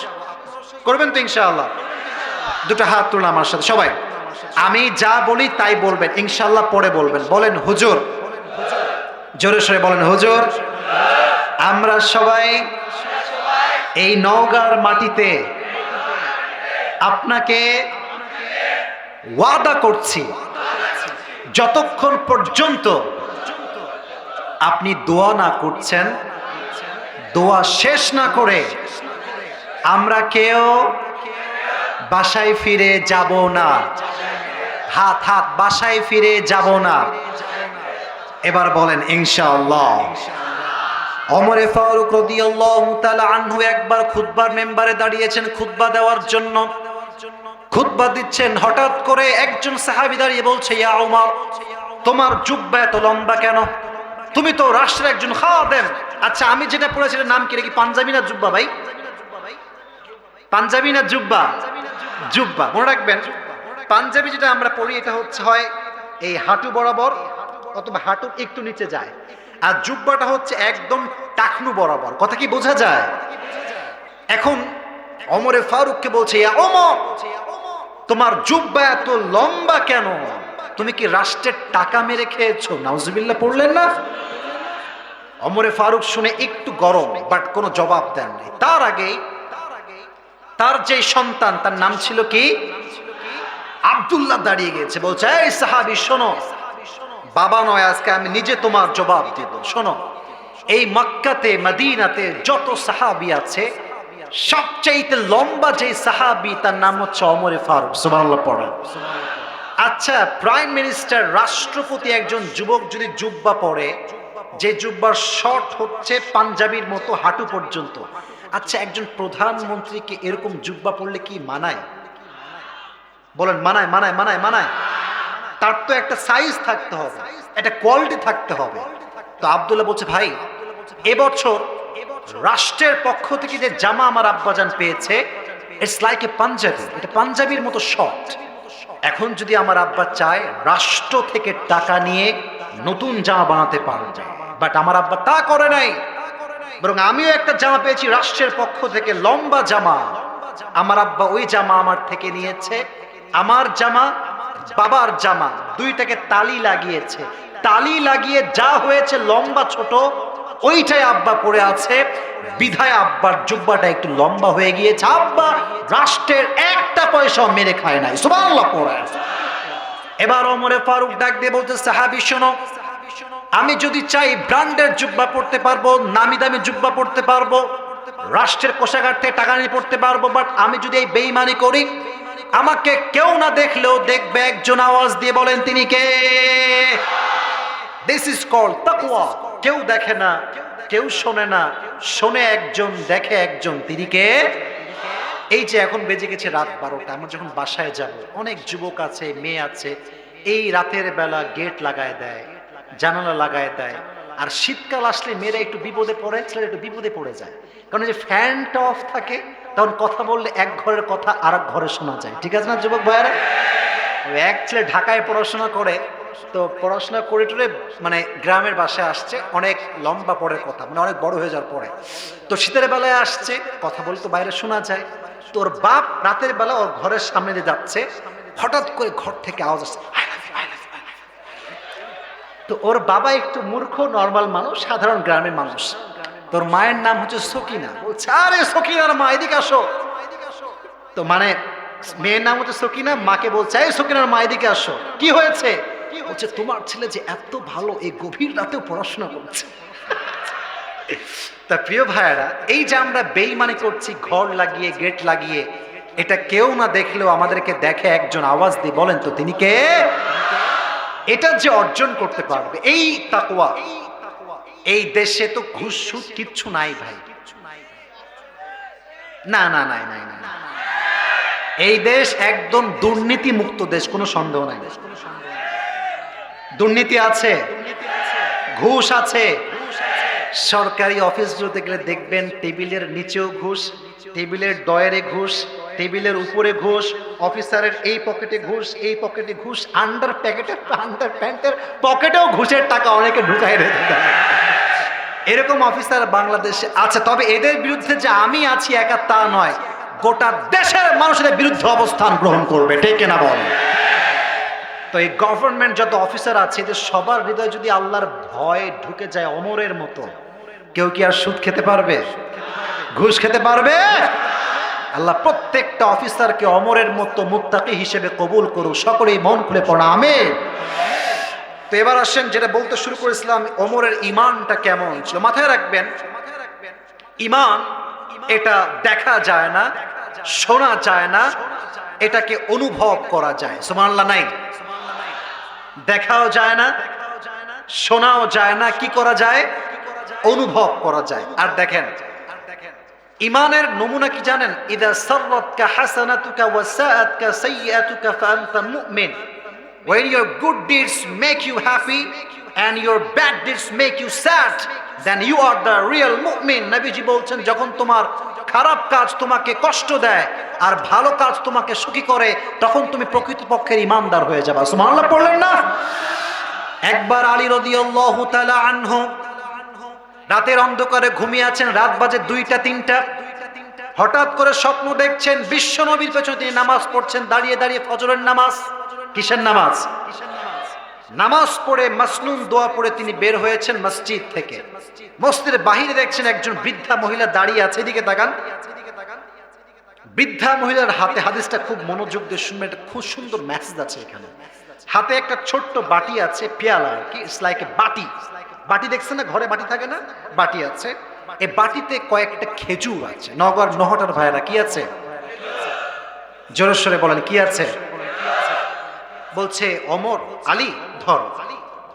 করবেন তো ইনশাআল্লাহ? দুটো হাত তুলুন আমার সাথে সবাই। আমি যা বলি তাই বলবেন ইনশাআল্লাহ, পরে বলবেন। বলেন হুজুর, জোরে সরে বলেন হুজুর। আমরা সবাই এই নওগাঁর মাটিতে আপনাকে ওয়াদা করছি, যতক্ষণ পর্যন্ত আপনি দোয়া না করছেন, দোয়া শেষ না করে আমরা কেউ বাসায় ফিরে যাব না। হাত হাত, বাসায় ফিরে যাব না। এবার বলেন ইনশাআল্লাহ। ওমরে ফারুক রাদিয়াল্লাহু তাআলা আনহু একবার খুতবার মেম্বারে দাঁড়িয়েছেন খুতবা দেওয়ার জন্য, খুতবা দিচ্ছেন। হঠাৎ করে একজন সাহাবী দাঁড়িয়ে বলছে, ইয়া ওমর, তোমার জুব্বা এত লম্বা কেন? তুমি তো রাষ্ট্রের একজন খাদেম। আচ্ছা, আমি যেটা পড়েছিলাম নাম কি, কি পাঞ্জাবি না জুব্বা ভাই? পাঞ্জাবি না জুব্বা? জুব্বা, মনে রাখবেন। পাঞ্জাবি যেটা আমরা পড়ি এটা হচ্ছে হয় এই হাঁটু বরাবর অথবা হাঁটুর একটু নিচে যায়, আর জুব্বাটা হচ্ছে একদম টাকনু বরাবর। কথা কি বোঝা যায়? এখন ওমরে ফারুককে বলছে, ইয়া ওমর, তোমার জুব্বা এত লম্বা কেন? তুমি কি রাষ্ট্রের টাকা মেরে খেয়েছো? নাউজুবিল্লাহ পড়লেন না? ওমরে ফারুক শুনে একটু গরম, বাট কোনো জবাব দেননি। তার আগেই তার যে সন্তান, তার নাম ছিল কি, আব্দুল্লাহ, দাঁড়িয়ে গেছে। বলছে, এই সাহাবী শোনো, বাবা নয়, আজকে আমি নিজে তোমার জবাব দিব। শোনো, এই মক্কাতে, মদিনাতে যত সাহাবী আছে, সবচাইতে লম্বা যে সাহাবী তার নাম হচ্ছে ওমরে ফারুক। সুবহানাল্লাহ পড়া। আচ্ছা, প্রাইম মিনিস্টার, রাষ্ট্রপতি একজন যুবক যদি জুব্বা পরে, যে জুব্বার শর্ট হচ্ছে পাঞ্জাবির মতো হাঁটু পর্যন্ত, আচ্ছা একজন প্রধানমন্ত্রীকে এরকম জুব্বা পরলে কি মানায়? বলেন মানায়? মানায়? মানায়? মানায়? তার তো একটা সাইজ থাকতে হবে, একটা কোয়ালিটি থাকতে হবে। তো আব্দুল্লাহ বলছে, ভাই, এবছর রাষ্ট্রের পক্ষ থেকে যে জামা আমার আব্বাজান পেয়েছে, ইটস লাইক এ পাঞ্জাবি, এটা পাঞ্জাবির মতো শর্ট। এখন যদি আমার আব্বা চায় রাষ্ট্র থেকে টাকা নিয়ে নতুন জামা বানাতে পারবে, বাট আমার আব্বা তা করে নাই। বরং আমিও একটা জামা পেয়েছি রাষ্ট্রের পক্ষ থেকে, লম্বা জামা। আমার আব্বা ওই জামা আমার থেকে নিয়েছে। আমার জামা, বাবার জামা, দুইটাকে তালি লাগিয়েছে। তালি লাগিয়ে যা হয়েছে লম্বা ছোট, ওইটাই আব্বা পরে আছে। বিধায় আব্বার জুব্বাটা একটু লম্বা হয়ে গিয়েছে। আব্বা রাষ্ট্রের একটা পয়সাও মেরে খায় নাই। সুবহানাল্লাহ পড়ে। এবার ওমরে ফারুক ডাক দিয়ে বলতে, সাহাবী শোনো, আমি যদি চাই ব্র্যান্ডের জুব্বা পড়তে পারবো, নামি দামি জুব্বা পড়তে পারবো, রাষ্ট্রের কোষাগার থেকে টাকা নিয়ে পড়তে পারবো, বাট আমি যদি এই বেঈমানি করি, আমাকে কেউ না দেখলেও দেখবে একজন, আওয়াজ দিয়ে বলেন তিনি কে? দিস ইজ কল্ড তাকওয়া। কেউ দেখে না, কেউ শোনে না, শোনে একজন, দেখে একজন, তিনি কে? এই যে এখন বেজে গেছে রাত 12টা, আমরা যখন বাসায় যাব, অনেক যুবক আছে, মেয়ে আছে, এই রাতের বেলা গেট লাগায় দেয়, জানালা লাগায় দেয়। আর শীতকাল আসলে মেয়েরা একটু বিপদে পড়ে, ছেলেরা একটু বিপদে পড়ে যায়, কারণ এই যে ফ্যানটা অফ থাকে, তখন কথা বললে এক ঘরের কথা আর এক ঘরে শোনা যায়। ঠিক আছে না যুবক ভাইয়ারা? এক ছেলে ঢাকায় পড়াশোনা করে, তো পড়াশোনা করে টরে মানে গ্রামের বাসায় আসছে, অনেক লম্বা পরের কথা, মানে অনেক বড় হয়ে যাওয়ার পরে। তো শীতের বেলায় আসছে, কথা বলতো বাইরে শোনা যায়। তোর বাপ রাতের বেলা ওর ঘরের সামনে দিয়ে যাচ্ছে, হঠাৎ করে ঘর থেকে আওয়াজ আসছে, I love you, I love you, I love you। তো ওর বাবা একটু মূর্খ, নর্মাল মানুষ, সাধারণ গ্রামের মানুষ। তোর মায়ের নাম হচ্ছে সকিনা, বলছে আরে সকিনার মা এদিকে আসো। তো মানে মেয়ের নাম হচ্ছে সকিনা, মাকে বলছে এই সকিনার মা এদিকে আসো, কি হয়েছে? বলছে তোমার ছেলে যে এত ভালো, এই গভীর রাতেও পড়াশোনা করছে। তা প্রিয় ভাইয়েরা, এই যে আমরা বেঈমানি করছি ঘর লাগিয়ে, গেট লাগিয়ে, এটা কেউ না দেখলেও আমাদেরকে দেখে একজন আওয়াজ দিয়ে বলেন তো তিনি কে? এটা যে অর্জন করতে পারবে এই তাকওয়া, এই দেশে তো ঘুষ সুদ কিচ্ছু নাই ভাই, না না নাই নাই নাই। এই দেশ একদম দুর্নীতি মুক্ত দেশ, কোনো সন্দেহ নাই। দুর্নীতি আছে, ঘুষ আছে। সরকারি অফিসগুলোতে গেলে দেখবেন টেবিলের নিচেও ঘুষ, টেবিলের ডয়ারে ঘুষ, টেবিলের উপরে ঘুষ, অফিসারের এই পকেটে ঘুষ, এই পকেটে ঘুষ, আন্ডার প্যান্টের পকেটেও ঘুষের টাকা অনেকে ঢুকাই রেখে দেয়। এরকম অফিসার বাংলাদেশে আছে। তবে এদের বিরুদ্ধে যে আমি আছি একা তা নয়, গোটা দেশের মানুষের বিরুদ্ধে অবস্থান গ্রহণ করবে, ঠিক না বল? তো এই গভর্নমেন্ট যত অফিসার আছে, এদের সবার হৃদয়ে যদি আল্লাহর ভয় ঢুকে যায় অমরের মতো, কেউ কি আর সুদ খেতে পারবে? ঘুষ খেতে পারবে? আল্লাহ প্রত্যেকটা অফিসারকে অমরের মতো মুত্তাকি হিসেবে কবুল করুক। সকলেই মন খুলে পড়া আমিন। তো এবার আসেন, যেটা বলতে শুরু করেছিলাম, ওমরের ঈমানটা কেমন ছিল। মাথায় রাখবেন, ঈমান এটা দেখা যায় না, শোনা যায় না, এটাকে অনুভব করা যায়। সুবহানাল্লাহ নাই? দেখাও যায় না, শোনাও যায় না, কি করা যায়? অনুভব করা যায়। আর দেখেন, ঈমানের নমুনা কি জানেন? ইদা সাররাতকা হাসানাতুকা ওয়া সাআতকা সাইয়্যাতুকা ফাআনতা মুমিন। When your good deeds make you happy and your bad deeds make you sad, then you are the real mu'min. নবীজি বলছেন, যখন তোমার খারাপ কাজ তোমাকে কষ্ট দেয় আর ভালো কাজ তোমাকে সুখী করে, তখন তুমি প্রকৃতপক্ষের ঈমানদার হয়ে যাবে। সুবহানাল্লাহ পড়লেন না? একবার আলী রাদিয়াল্লাহু তাআলা আনহু রাতের অন্ধকারে ঘুমিয়ে আছেন, রাত বাজে 2টা-3টা। হঠাৎ করে স্বপ্ন দেখছেন বিশ্ব নবীর পেছনে তিনি নামাজ পড়ছেন, দাঁড়িয়ে দাঁড়িয়ে ফজরের নামাজ। কিসের নামাজ? নামাজ পড়ে মাসনুন দোয়া পড়ে তিনি বের হয়েছেন মসজিদ থেকে। মসজিদের বাহিরে দেখছেন একজন বৃদ্ধা মহিলা দাঁড়িয়ে আছে, এদিকে তাকান। বৃদ্ধা মহিলার হাতে, হাদিসটা খুব মনোযোগ দিয়ে শুনবেন, এটা খুব সুন্দর মেসেজ আছে এখানে। হাতে একটা ছোট্ট বাটি আছে, পেয়ালা আর কি, ইটস লাইক এ বাটি। বাটি দেখছেন না, ঘরে বাটি থাকে না? বাটি আছে, এই বাটিতে কয়েকটা খেজুর আছে। নগর নহটার ভাইরা কি আছে? জোরে সোরে বলেন, কি আছে? বলছে ওমর, আলী ধর,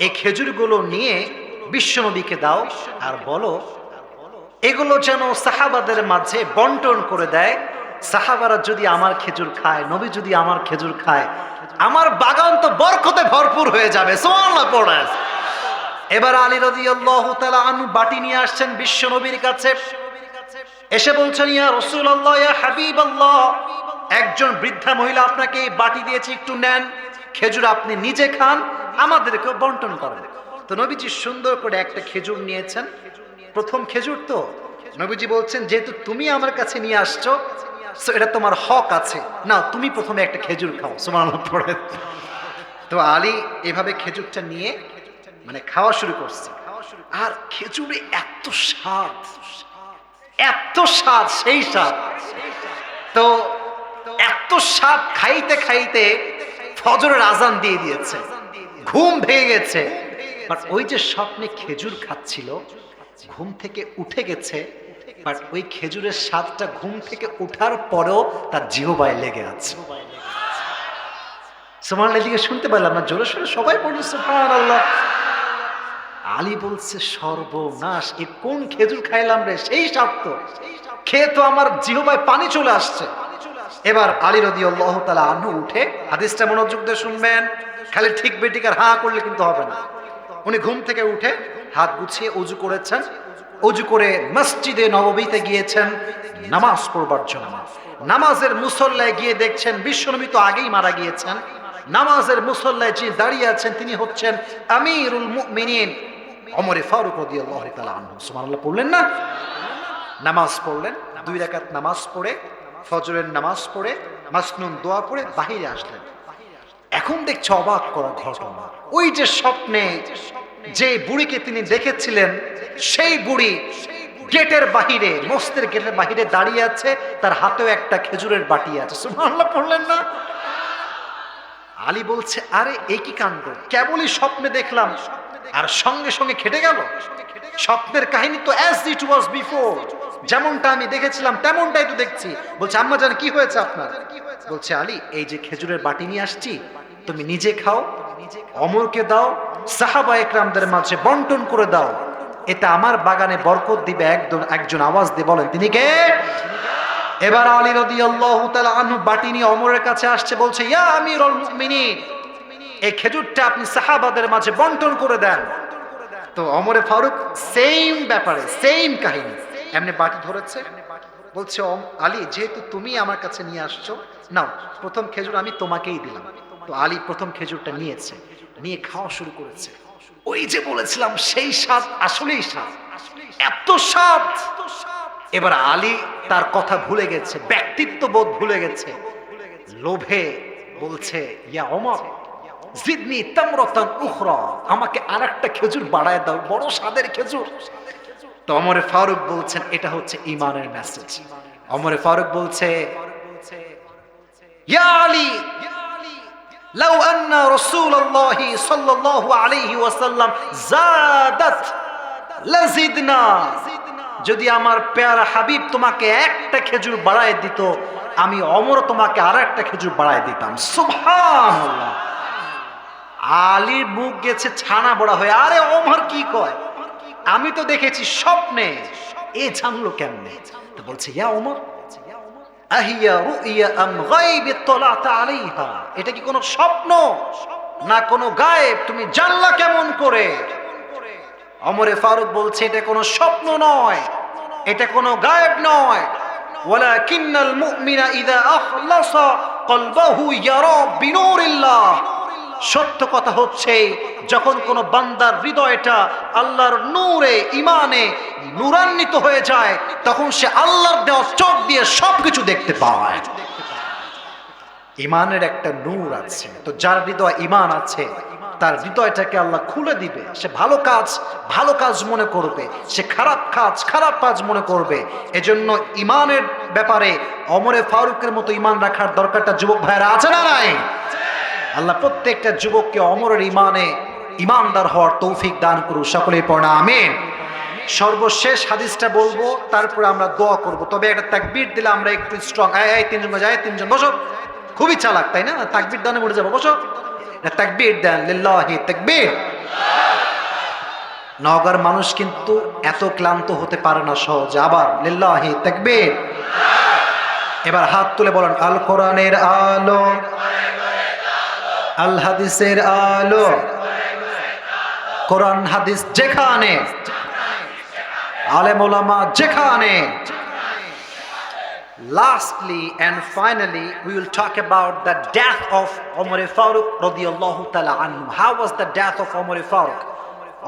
এই খেজুরগুলো নিয়ে বিশ্বনবীকে দাও আর বলো এগুলো যেন সাহাবাদের মাঝে বন্টন করে দেয়। সাহাবারা যদি আমার খেজুর খায়, নবী যদি আমার খেজুর খায়, আমার বাগান তো বরকতে ভরপুর হয়ে যাবে। সুবহানাল্লাহ পড়ে। এবার আলী রাদিয়াল্লাহু তাআলা আনহু বাটি নিয়ে আসছেন বিশ্বনবীর কাছে, এসে বলছেন, ইয়া রাসূলুল্লাহ, ইয়া হাবিবাল্লাহ, একজন বৃদ্ধা মহিলা আপনাকে এই বাটি দিয়েছে, একটু নেন, খেজুর আপনি নিজে খান, আমাদেরকেও বন্টন করেন। তো নবীজি সুন্দর করে একটা খেজুর নিয়েছেন, প্রথম খেজুর। তো নবীজি বলছেন, যেহেতু তুমি আমার কাছে নিয়ে আসছো, এটা তোমার হক আছে, না তুমি প্রথমে একটা খেজুর খাও। সুবহানাল্লাহ পড়ে। তো আলী এভাবে খেজুরটা নিয়ে মানে খাওয়া শুরু করছে। আর খেজুরে এত স্বাদ, এত স্বাদ, সেই স্বাদ। তো এত স্বাদ খাইতে খাইতে ফজরের আজান দিয়ে দিয়েছে, ঘুম ভেঙে গেছে। বাট ওই যে স্বপ্নে খেজুর খাচ্ছিল, ঘুম থেকে উঠে গেছে, বাট ওই খেজুরের স্বাদটা ঘুম থেকে উঠার পরেও তার জিহ্বায় লেগে আছে। সুবহানাল্লাহ, এদিকে শুনতে পেলাম না, জোরে সোরে সবাই পড়লো সুবহানাল্লাহ। আলী বলছে, সর্বনাশ, এ কোন খেজুর খাইলাম রে, সেই স্বাদ তো, খেয়ে তো আমার জিহ্বায় পানি চলে আসছে। এবার আলী রাদিয়াল্লাহু তাআলা আনহু উঠে, হাদিসটা মনোযোগ দিয়ে শুনবেন, খালি ঠিক বেঠিক আর হা করলে কিন্তু হবে না। উনি ঘুম থেকে উঠে হাত গুছিয়ে অজু করেছেন, অজু করে মসজিদে নববীতে গিয়েছেন নামাজ পড়বার জন্য। নামাজের মুসল্লায় গিয়ে দেখছেন বিশ্বনবী তো আগেই মারা গিয়েছেন। নামাজের মুসল্লায় যে দাঁড়িয়ে আছেন তিনি হচ্ছেন আমিরুল মুমিনিন ওমরে ফারুক রাদিয়াল্লাহু তাআলা আনহু। সুবহানাল্লাহ পড়লেন না? নামাজ পড়লেন, 2 রাকাত নামাজ পড়ে, ফজরের নামাজ পড়ে, মাসনুন দোয়া পড়ে বাহিরে আসলেন। এখন দেখছে অবাক করা ঘটনা, ওই যে স্বপ্নে যে বুড়িকে তিনি দেখেছিলেন সেই বুড়ি গেটের বাহিরে, মসজিদের গেটের বাহিরে দাঁড়িয়ে আছে, তার হাতেও একটা খেজুরের বাটি আছে। সুবহানাল্লাহ পড়লেন না? আলী বলছে আরে এই কি কাণ্ড, কেবলই স্বপ্নে দেখলাম আর সঙ্গে সঙ্গে খেটে গেল। স্বপ্নের কাহিনী তো অ্যাজ ইট ওয়াজ বিফোর, যেমনটা আমি দেখেছিলাম তেমনটাই তো দেখছি। বলছে আম্মা জান কি হয়েছে আপনার? বলছে আলী এই যে খেজুরের বাটি নিয়ে আসছি, তুমি নিজে খাও, অমরকে দাও, সাহাবা একরামদের মাঝে বন্টন করে দাও, এটা আমার বাগানে বরকত দিবে। একজন আওয়াজ দিয়ে বলেন তিনি কে? এবার আলী রাদিয়াল্লাহু তাআলা আনহু বাটি নিয়ে ওমরের কাছে আসছে, বলছে ইয়া আমিরুল মুমিনিন, এই খেজুরটা আপনি সাহাবাদের মাঝে বন্টন করে দেন। তো ওমরে ফারুক সেম ব্যাপারে, সেম কাহিনী, এমনি বাটি ধরেছে, বলছে আলী যেহেতু তুমি আমার কাছে নিয়ে আসছো, নাও প্রথম খেজুর আমি তোমাকেই দিলাম। তো আলী প্রথম খেজুরটা নিয়েছে, নিয়ে খাওয়া শুরু করেছে। ওই যে বলেছিলাম সেই স্বাদ, আসলেই স্বাদ, এত স্বাদ। এবার আলী তার কথা ভুলে গেছে, ব্যক্তিত্ব বোধ ভুলে গেছে, লোভে বলছে ইয়া ওমর জিদনি তামরাতান উখরা, আমাকে আরেকটা খেজুর বাড়ায় দাও, বড় স্বাদের খেজুর। তো ওমরে ফারুক বলছেন এটা হচ্ছে ঈমানের মেসেজ। ওমরে ফারুক বলছে ইয়া আলী লাউ আন্না রাসূলুল্লাহি সাল্লাল্লাহু আলাইহি ওয়াসাল্লাম যাদাত লাজিদনা, যদি আমার প্যারা হাবিব তোমাকে একটা খেজুর বাড়ায় দিত, আমি ওমর তোমাকে আরেকটা খেজুর বাড়ায় দিতাম। সুবহানাল্লাহ। আলীর মুখ গেছে ছানা বড়া হয়ে, আরে ওমর কি কয়, আমি তো দেখেছি স্বপ্নে, এ জানলো কেমনে? তো বলছে ইয়া ওমর আহিয়া রুইয়া আম গায়ব ইত্তালাতা আলাইহা, এটা কি কোনো স্বপ্ন না কোনো গায়েব, তুমি জানলা কেমন করে? ওমরে ফারুক বলছে এটা কোনো স্বপ্ন নয়, এটা কোনো গায়েব নয়, ওয়ালাকিন্নাল মুমিনা ইযা আখলাসা কলবাহু ইয়ারা বিনুরিল্লাহ, সত্য কথা হচ্ছে যখন কোন বান্দার হৃদয়টা আল্লাহর নূরে ঈমানে নূরান্বিত হয়ে যায়, তখন সে আল্লাহর দেওয়া চোখ দিয়ে সবকিছু দেখতে পায়। ঈমানের একটা নূর আছে, তো যার হৃদয় ঈমান আছে তার হৃদয়টাকে আল্লাহ খুলে দিবে, সে ভালো কাজ মনে করবে, সে খারাপ কাজ মনে করবে। এজন্য ঈমানের ব্যাপারে ওমরে ফারুকের মতো ঈমান রাখার দরকারটা যুবক ভাইরা আছে না নাই? আল্লাহ প্রত্যেকটা যুবককে ওমরের ঈমানে ঈমানদার হওয়ার তৌফিক দান করুন, সকলেই পড়া আমিন। সর্বশেষ হাদিসটা বলবো, তারপরে আমরা দোয়া করব। তবে একটা তাকবীর দিলে আমরা একটু স্ট্রং। এই তিনজন বসো, খুবই চালাক তাই না? তাকবীর দানে মরে যাবো, বসো, তাকবীর দেন, লিল্লাহি তাকবীর। নওগাঁর মানুষ কিন্তু এত ক্লান্ত হতে পারে না সহজে, আবার লিল্লাহি তাকবীর। এবার হাত তুলে বলেন আল কোরআনের আলো, আল হাদিসের আলো, কোরআন হাদিস যেখানে, আলেম ওলামা যেখানে। Lastly and finally, we will talk about the death of Umar Farooq radiyallahu ta'ala anhu. How was the death of Umar Farooq?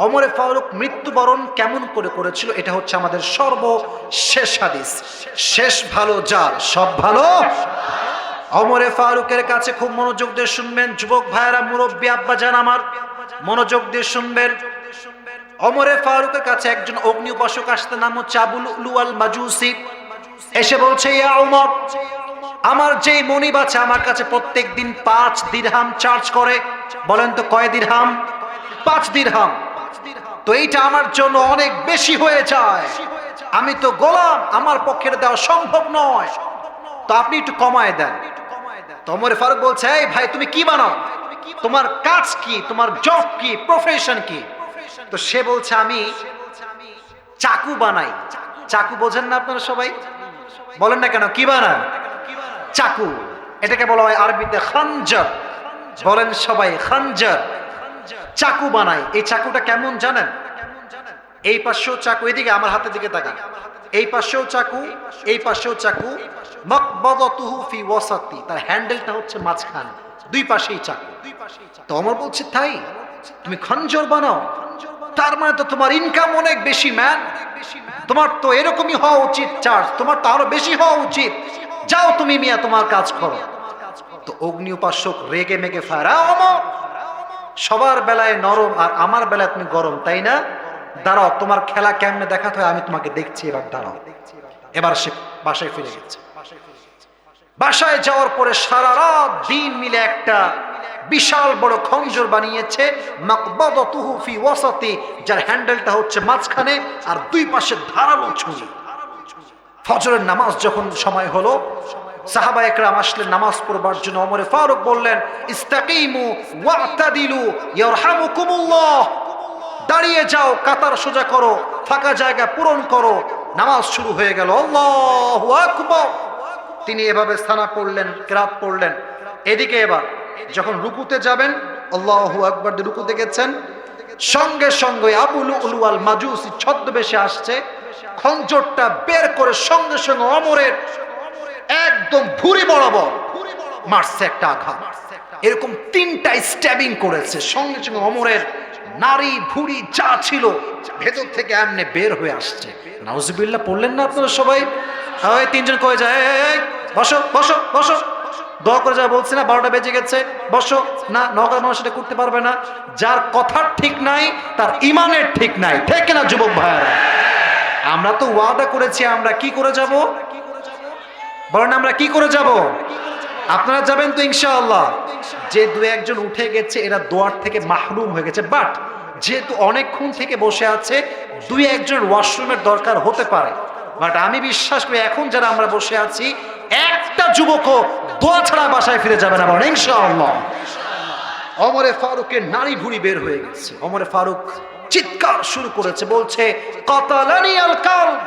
Umar Farooq মৃত্যুবরণ কেমন করে করেছিল, এটা হচ্ছে আমাদের সর্বশেষ হাদিস। শেষ ভালো যার, সব ভালো। ওমর ফারুকের কাছে খুব মনোযোগ দিয়ে শুনবেন যুবক ভাইয়েরা, মুরব্বী আব্বা জান আমার, মনোযোগ দিয়ে শুনবেন। ওমর ফারুকের কাছে একজন অগ্নি উপাসক আসতে, নাম হচ্ছে আবু লুলু আল মাজুসি। এসে বলছে ইয়া ওমর, আমার যেই মনিব আছে আমার কাছে প্রত্যেক দিন 5 দিরহাম চার্জ করে। বলেন তো কয় দিরহাম? 5 দিরহাম। তো এইটা আমার জন্য অনেক বেশি হয়ে যায়, আমি তো গোলাম, আমার পক্ষে দেওয়া সম্ভব নয়, তো আপনি একটু কমায় দেন। তো ওমর ফারুক বলছে এই ভাই তুমি কি বানাও, তোমার কাজ কি, তোমার জব কি, প্রফেশন কি? তো সে বলছে আমি চাকু বানাই। চাকু বোঝেন না আপনারা সবাই? বলেন না কেন, কি বানান? চাকু। এটাকে বলা হয় আরবিতে খানজার। বলেন সবাই খানজার। চাকু বানায়। এই চাকুটা কেমন জানেন? এই পাশেও চাকু, এদিকে আমার হাতের দিকে তাকান, এই পাশেও চাকু, এই পাশেও চাকু, মাকবাদাতুহু ফি ওয়াসাতি, তার হ্যান্ডেলটা হচ্ছে মাঝখানে, দুই পাশেই চাকু। তো ওমর বলছে তাই তুমি খঞ্জর বানাও, তার মানে তো তোমার ইনকাম অনেক বেশি ম্যান, তোমার তো এরকমই হওয়া উচিত, চার্জ তোমার তো আরো বেশি হওয়া উচিত, যাও তুমি মিয়া তোমার কাজ করো। তো অগ্নি উপাসক রেগে মেগে ফায়ার, ওমর সবার বেলায় নরম আর আমার বেলায় তুমি গরম, তাই না? দাঁড়াও, তোমার খেলা কেমনে দেখাতে হয় আমি তোমাকে দেখছি, এবার দাঁড়াও। এবার সে বাসায় ফিরে গেছে। বাসায় যাওয়ার পরে সারা রাত দিন মিলে একটা বিশাল বড় খঞ্জর বানিয়েছে, মাকবাদাতুহু ফি ওয়াসাতি, যার হ্যান্ডেলটা হচ্ছে মাঝখানে আর দুই পাশে ধারালো ছুরি। ফজরের নামাজ যখন সময় হলো, সাহাবা একরাম আসলেন নামাজ পড়বার জন্য। ওমরে ফারুক বললেন, ইস্তাকিমু ওয়াতাদিলু ইয়ারহামুকুমুল্লাহ, দাঁড়িয়ে যাও, কাতার সোজা করো, ফাঁকা জায়গা পূরণ করো। নামাজ শুরু হয়ে গেল, আল্লাহু আকবার। তিনি এভাবে সানা পড়লেন, কিরাত পড়লেন। এদিকে এবার যখন রুকুতে যাবেন, আল্লাহু আকবার দিয়ে রুকুতে গেছেন, সঙ্গে সঙ্গে আবু লুলু আল মাজুসি ছদ্মবেশে আসছে, খঞ্জরটা বের করে সঙ্গে সঙ্গে ওমরের একদম ভুঁড়ি বরাবর মারছে একটা আঘাত। এরকম 3টা স্ট্যাবিং করেছে, সঙ্গে সঙ্গে ওমরের নারী ভুঁড়ি যা ছিল ভেতর থেকে এমনি বের হয়ে আসছে। নাউজুবিল্লাহ পড়লেন না আপনারা সবাই? ওই 3জন কয়ে যায়, এই বসো বসো বসো, দোয়া করে যা বলছি না, 12টা বেজে গেছে, বসো। না, নগর মানুষ এটা করতে পারবে না। যার কথার ঠিক নাই তার ইমানের ঠিক নাই, ঠিক না যুবক ভাইয়েরা? আমরা তো ওয়াদা করেছি, আমরা কি করে যাব বলেন? আমরা কি করে যাব? আপনারা যাবেন তো ইনশাআল্লাহ। যে 2-1 জন উঠে গেছে এরা দোয়ার থেকে মাহরুম হয়ে গেছে, বাট যেহেতু অনেকক্ষণ থেকে বসে আছে 2-1 জন ওয়াশরুমের দরকার হতে পারে, বাট আমি বিশ্বাস করি এখন যারা আমরা বসে আছি একটা যুবকও দোয়া ছাড়া বাসায় ফিরে যাবে না, বলেন ইনশাআল্লাহ। ওমরে ফারুকের নারী ভুঁড়ি বের হয়ে গেছে। ওমরে ফারুক চিৎকার শুরু করেছে, বলছে কাতালানি আল কালব,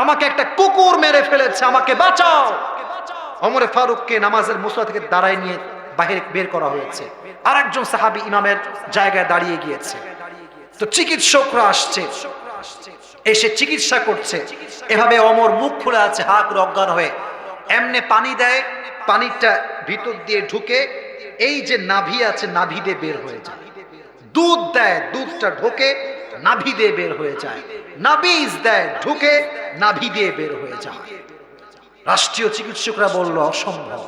আমাকে একটা কুকুর মেরে ফেলেছে, আমাকে বাঁচাও। ওমরে ফারুককে নামাজের মুসল্লা থেকে দাঁড়ায় নিয়ে বাহিরে বের করা হয়েছে। আরেকজন সাহাবী ইমামের জায়গায় দাঁড়িয়ে গিয়েছে। তো চিকিৎসকরা আসছে, এসে চিকিৎসা করছে। এভাবে ওমর মুখ খুলে আছে, হা করে অজ্ঞান হয়ে, এমনে পানি দেয়, পানিটা ভিতর দিয়ে ঢুকে এই যে নাভি আছে নাভি দিয়ে বের হয়ে যায়। দুধ দেয়, দুধটা ঢোকে নাভি দিয়ে বের হয়ে যায়। নাবিজ দেয়, ঢুকে নাভি দিয়ে বের হয়ে যায়। রাষ্ট্রীয় চিকিৎসকরা বলল অসম্ভব,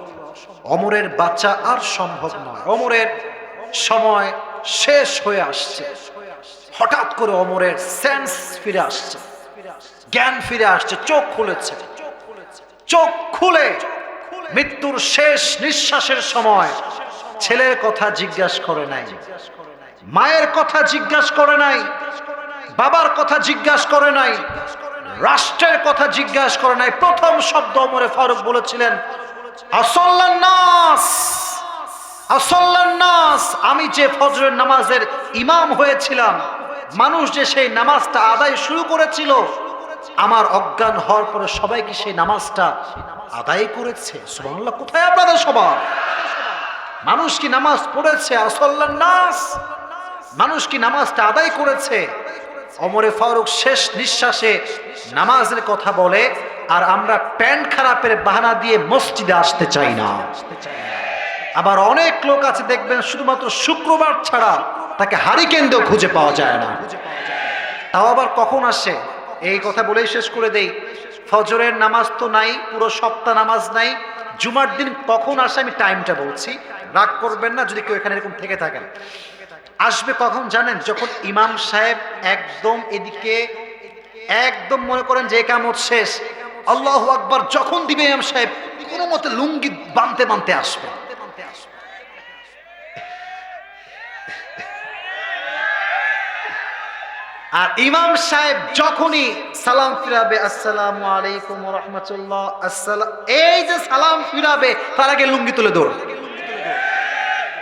ওমরের বাচ্চা আর সম্ভব নয়, ওমরের সময় শেষ হয়ে আসছে। হঠাৎ করে ওমরের সেন্স ফিরে আসছে, জ্ঞান ফিরে আসছে, চোখ খুলেছে। চোখ খুলে মৃত্যুর শেষ নিঃশ্বাসের সময় ছেলের কথা জিজ্ঞাসা করে নাই, মায়ের কথা জিজ্ঞাসা করে নাই, বাবার কথা জিজ্ঞাসা করে নাই, রাষ্ট্রের কথা জিজ্ঞাসা করে নাই। প্রথম শব্দ ওমরে ফারুক বলেছিলেন, আসাল্লান নাস, আসাল্লান নাস। আমি যে ফজরের নামাজের ইমাম হয়েছিলাম, মানুষ যে সেই নামাজটা আদায় শুরু করেছিল, আমার অজ্ঞান হওয়ার পরে সবাই কি সেই নামাজটা আদায় করেছে? সুবহানাল্লাহ। কোথায় আপনাদের সবার? মানুষ কি নামাজ পড়েছে? আসাল্লান নাস, মানুষ কি নামাজটা আদায় করেছে? ওমরে ফারুক শেষ নিঃশ্বাসে নামাজের কথা বলে, আর আমরা প্যান্ট খারাপের বাহানা দিয়ে মসজিদে আসতে চাই না। আবার অনেক লোক আছে দেখবেন শুধুমাত্র শুক্রবার ছাড়া তাকে হারিকেন দিয়েও খুঁজে পাওয়া যায় না। তাও আবার কখন আসে এই কথা বলেই শেষ করে দেই, ফজরের নামাজ তো নাই, পুরো সপ্তাহ নামাজ নাই, জুমার দিন কখন আসে আমি টাইমটা বলছি, রাগ করবেন না যদি কেউ এখানে এরকম থেকে থাকেন। আসবে কখন জানেন? যখন ইমাম সাহেব একদম এদিকে, একদম মনে করেন যে একামত শেষ, আল্লাহু আকবার যখন দিবে ইমাম সাহেব, কোনো মতে লুঙ্গি বানতে বানতে আসবে। আর ইমাম সাহেব যখনই সালাম ফিরাবে, আসসালামু আলাইকুম ওয়া রাহমাতুল্লাহ, আসসালাম, এই যে সালাম ফিরাবে তার আগে লুঙ্গি তুলে দৌড়।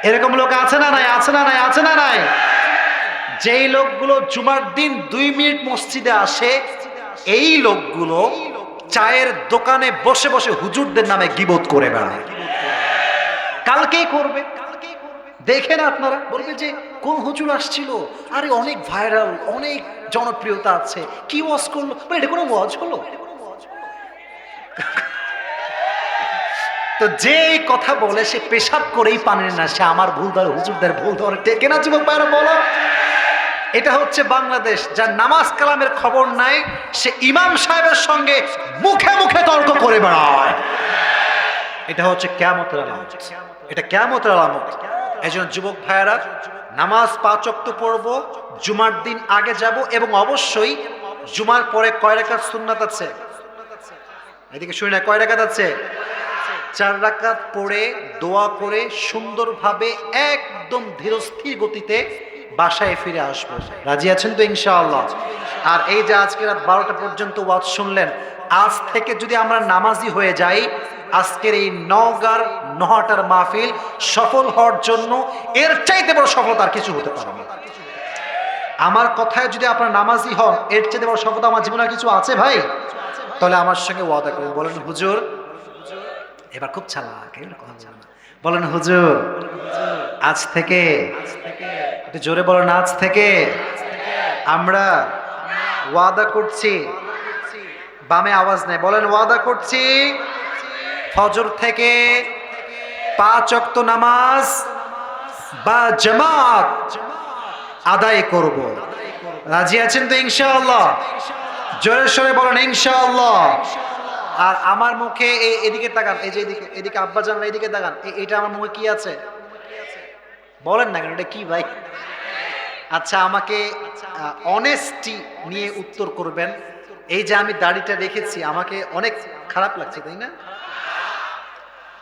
এরকম লোক আছে না নাই? আছে না নাই? আছে না নাই? যেই লোকগুলো জুমার দিন 2 মিনিট মসজিদে আসে, এই লোকগুলো চায়ের দোকানে বসে বসে হুজুরদের নামে গীবত করে বেড়ায়। কালকেই করবে, দেখেন আপনারা বলবে যে কোন হুজুর আসছিল, আরে অনেক ভাইরাল, অনেক জনপ্রিয়তা আছে, কি ওয়াজ করলো, এটা কোনো ওয়াজ হলো? তো যে এই কথা বলে সে পেশাব করেই পানে না, সে আমার ভুল ধরে, হুজুরদের ভুল ধরে, টেকে না যুবক ভাইরা বলো। এটা হচ্ছে বাংলাদেশ, যার নামাজ কালামের খবর নাই, সে ইমাম সাহেবের সঙ্গে মুখে মুখে তর্ক করে বেড়ায়। এটা হচ্ছে কিয়ামতের আলামত, এটা কিয়ামতের আলামত। এইজন্য যুবক ভাইয়েরা, নামাজ 5 ওয়াক্ত পড়ব, জুমার দিন আগে যাব, এবং অবশ্যই জুমার পরে কয় রাকাত সুন্নাত আছে? এদিকে শুনি না, কয় রাকাত আছে? 4 রাকাত পড়ে দোয়া করে সুন্দরভাবে একদম ধীরস্থির গতিতে বাসায় ফিরে আসবো। রাজি আছেন তো ইনশাআল্লাহ? আর এই যে আজকে রাত 12টা পর্যন্ত ওয়াজ শুনলেন, আজ থেকে যদি আমরা নামাজি হয়ে যাই, আজকের এই নওগাঁর নহটার মাহফিল সফল হওয়ার জন্য এর চাইতে বড় সফলতা আর কিছু হতে পারে না। আমার কথায় যদি আপনারা নামাজি হন, এর চাইতে বড় সফলতা আমার জীবনে আর কিছু আছে ভাই? তাহলে আমার সঙ্গে ওয়াদা করুন, বলেন হুজুর, এবার খুব চালাক, বলেন হুজুর আজ থেকে, একটু জোরে বলেন, আজ থেকে আমরা ওয়াদা করছি, বামে আওয়াজ নেই, বলেন ওয়াদা করছি, ফজর থেকে 5 ওয়াক্ত নামাজ বা জামাত আদায় করব। রাজি আছেন তো ইনশাআল্লাহ? জোরে সোরে বলেন ইনশাআল্লাহ। আর আমার মুখে এদিকে তাকান, এই যে এদিকে, এদিকে আব্বা জান, এদিকে তাকান, এটা আমার মুখে কি আছে বলেন না কেন, এটা কি ভাই? আচ্ছা, আমাকে অনেস্টি নিয়ে উত্তর করবেন। এই যে আমি দাড়িটা রেখেছি, আমাকে অনেক খারাপ লাগছে তাই না?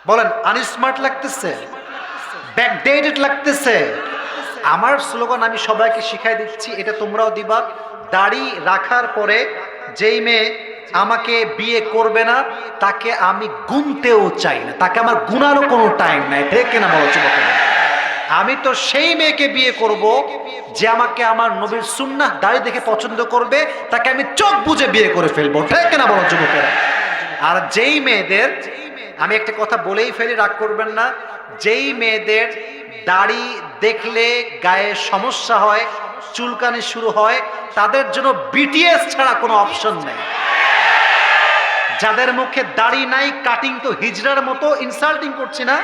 বলেন, আনস্মার্ট লাগতেছে, ব্যাকডেটেড লাগতেছে? আমার স্লোগান আমি সবাইকে শিখাই দিচ্ছি, এটা তোমরাও দিবা। দাড়ি রাখার পরে যেই মেয়ে আমাকে বিয়ে করবে না, তাকে আমি গুনতেও চাই না, তাকে আমার গুনারও কোনো টাইম নাই, ঠিক কিনা বলো যুবকেরা? আমি তো সেই মেয়েকে বিয়ে করব যে আমাকে আমার নবীর সুন্নাহ দাড়ি দেখে পছন্দ করবে, তাকে আমি চোখ বুজে বিয়ে করে ফেলবো, ঠিক কিনা বলো যুবকেরা? আর যেই মেয়েদের, আমি একটা কথা বলেই ফেলি, রাগ করবেন না, যেই মেয়েদের দাড়ি দেখলে গায়ে সমস্যা হয়, চুলকানি শুরু হয়, তাদের জন্য বিটিএস ছাড়া কোনো অপশন নেই। যাদের মুখে দাড়ি নাই, কাটিং তো হিজড়ার মতো, ইনসাল্টিং করছি না,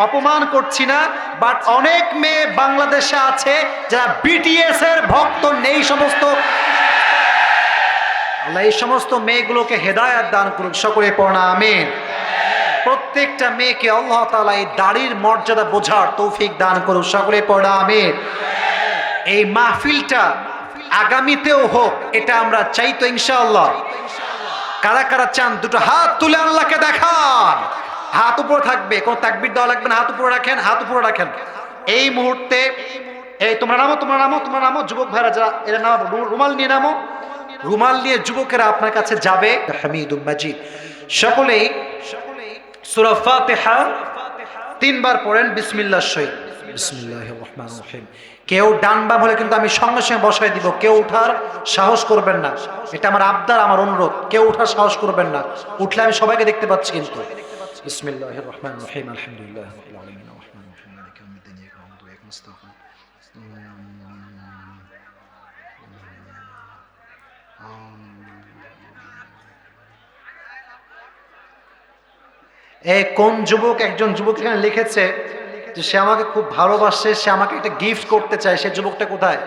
অপমান করছি না, বাট অনেক মেয়ে বাংলাদেশে আছে যারা বিটিএস এর ভক্ত নেই। সমস্ত আল্লাহ এই সমস্ত মেয়েগুলোকে হেদায়েত দান করুক, সকলে পড়না আমিন। প্রত্যেকটা মেয়েকে আল্লাহ তাআলা এই দাড়ির মর্যাদা বোঝার তৌফিক দান করুক, সকলে পড়না আমিন। এই মাহফিলটা আগামীতেও হোক, এটা আমরা চাই তো ইনশাআল্লাহ? কারা কারা চান দুটো হাত তুলে আল্লাহকে দেখান। হাত উপরে থাকবে, কোন তাকবীর দেওয়া লাগবে না, হাত উপরে রাখেন, হাত উপরে রাখেন। এই মুহূর্তে এই তোমরা নামো, তোমরা নামো, তোমরা নামো, যুবক ভাইরা যারা এরা নামো, রুমাল নিয়ে নামো, রুমাল নিয়ে যুবকেরা আপনার কাছে যাবে। হামিদুম মাজিদ। সকলেই সূরা ফাতিহা 3 বার পড়েন বিসমিল্লাহর সহিত। বিসমিল্লাহির রহমানির রহিম। কেউ ডান বাম হলে কিন্তু আমি সঙ্গে সঙ্গে বসাই দিব, কেউ উঠার সাহস করবেন না, এটা আমার আবদার, আমার অনুরোধ, কেউ উঠার সাহস করবেন না, উঠলে আমি সবাইকে দেখতে পাচ্ছি কিন্তু। বিসমিল্লাহির রহমানির রহিম। আলহামদুলিল্লাহি রাব্বিল আলামিন আর রাহমানির রহিম মালিকি ইয়াউমিদ্দিন ইyyaka না'বুদু ওয়া ইyyaka নাস্তাঈন। এই কোন যুবক, একজন যুবক এখানে লিখেছে যে সে আমাকে খুব ভালোবাসে, সে আমাকে একটা গিফট করতে চায়, সে যুবকটা কোথায়?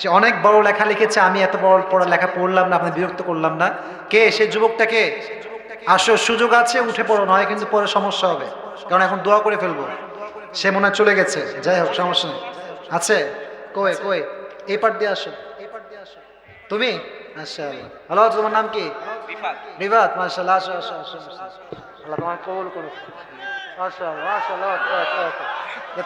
সে অনেক বড় লেখা লিখেছে, আমি এত বড় পড়া লেখা পড়লাম না, আপনি বিরক্ত করলাম না। কে সে যুবকটা? কে? আসো, সুযোগ আছে, উঠে পড়ো, নয় কিন্তু পরে সমস্যা হবে, কারণ এখন দোয়া করে ফেলবো। সে মনে হয় চলে গেছে, যাই হোক সমস্যা নেই। আছে কই কই? এই পার দিয়ে আসো। তুমি? মাশাআল্লাহ। হ্যালো, তোমার নাম কি? রিফাত। মাশাআল্লাহ, আসো আসো আসো। আল্লাহ তোমাকে কবুল করুক। মাশাআল্লাহ মাশাআল্লাহ।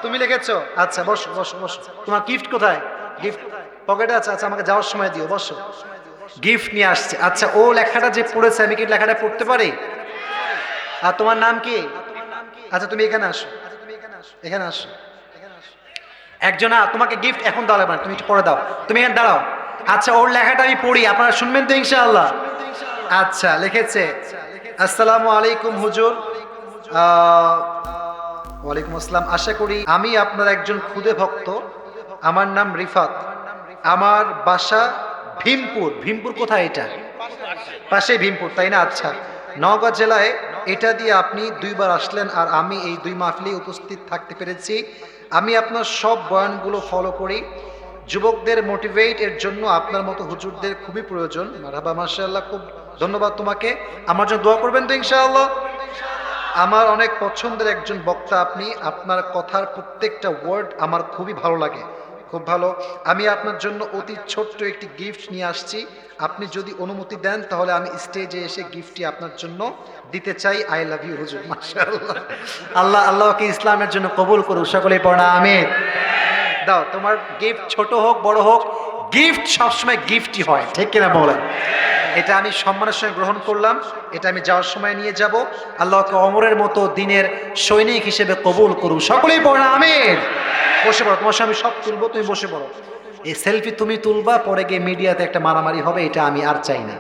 তুমি লিখেছো? আচ্ছা, বসো বসো বসো। তোমার গিফট কোথায়? গিফট পকেটে আছে? আচ্ছা, আমাকে যাওয়ার সময় দিও, বসো। গিফট নিয়ে আসছে। আচ্ছা, ও লেখাটা যে পড়েছে, আমি কি লেখাটা পড়তে পারি? আর তোমার নাম কি? আচ্ছা, তুমি এখানে আসো, এখানে আসো। একজনা তোমাকে গিফট এখন দাও লাগবে না, তুমি একটু পরে দাও, তুমি এখানে দাঁড়াও। আচ্ছা, ওর লেখাটা আমি পড়ি, আপনারা শুনবেন তো ইনশাআল্লাহ? আচ্ছা, লিখেছে, আসসালামু আলাইকুম হুজুর, ওয়ালাইকুম আসসালাম। আশা করি আমি আপনার একজন খুদে ভক্ত। আমার নাম রিফাত, আমার বাসা ভীমপুর। ভীমপুর কোথায় এটা? পাশে ভীমপুর, তাই না? আচ্ছা, নওগাঁ জেলায়। এটা দিয়ে আপনি 2বার আসলেন আর আমি এই 2 মাহফিলে উপস্থিত থাকতে পেরেছি। আমি আপনার সব বয়ানগুলো ফলো করি। যুবকদের মোটিভেট এর জন্য আপনার মতো হুজুরদের খুবই প্রয়োজন। মারহাবা, মাশাআল্লাহ, খুব ধন্যবাদ তোমাকে। আমার জন্য দোয়া করবেন তো ইনশাআল্লাহ? আমার অনেক পছন্দের একজন বক্তা আপনি। আপনার কথার প্রত্যেকটা ওয়ার্ড আমার খুবই ভালো লাগে, খুব ভালো। আমি আপনার জন্য অতি ছোট্ট একটি গিফট নিয়ে আসছি। আপনি যদি অনুমতি দেন তাহলে আমি স্টেজে এসে গিফটটি আপনার জন্য দিতে চাই। আই লাভ ইউ হুজুর। মাশাআল্লাহ, আল্লাহ আল্লাহকে ইসলামের জন্য কবুল করুন। সকলেই পড়া আমিন। দাও, তোমার গিফট ছোট হোক বড় হোক, গিফট সবসময় গিফটই হয়, ঠিক কিনা বলেন? এটা আমি সম্মানের সঙ্গে গ্রহণ করলাম। এটা আমি যাওয়ার সময় নিয়ে যাব। আল্লাহকে অমরের মতো দিনের সৈনিক হিসেবে কবুল করুন। সকলেই পড়া আমিন। বসে পড়ো, তোমার সামনে সব তুলবো, তুমি বসে পড়ো। এই সেলফি তুমি তুলবা, পরে গিয়ে মিডিয়াতে একটা মারামারি হবে, এটা আমি আর চাই না।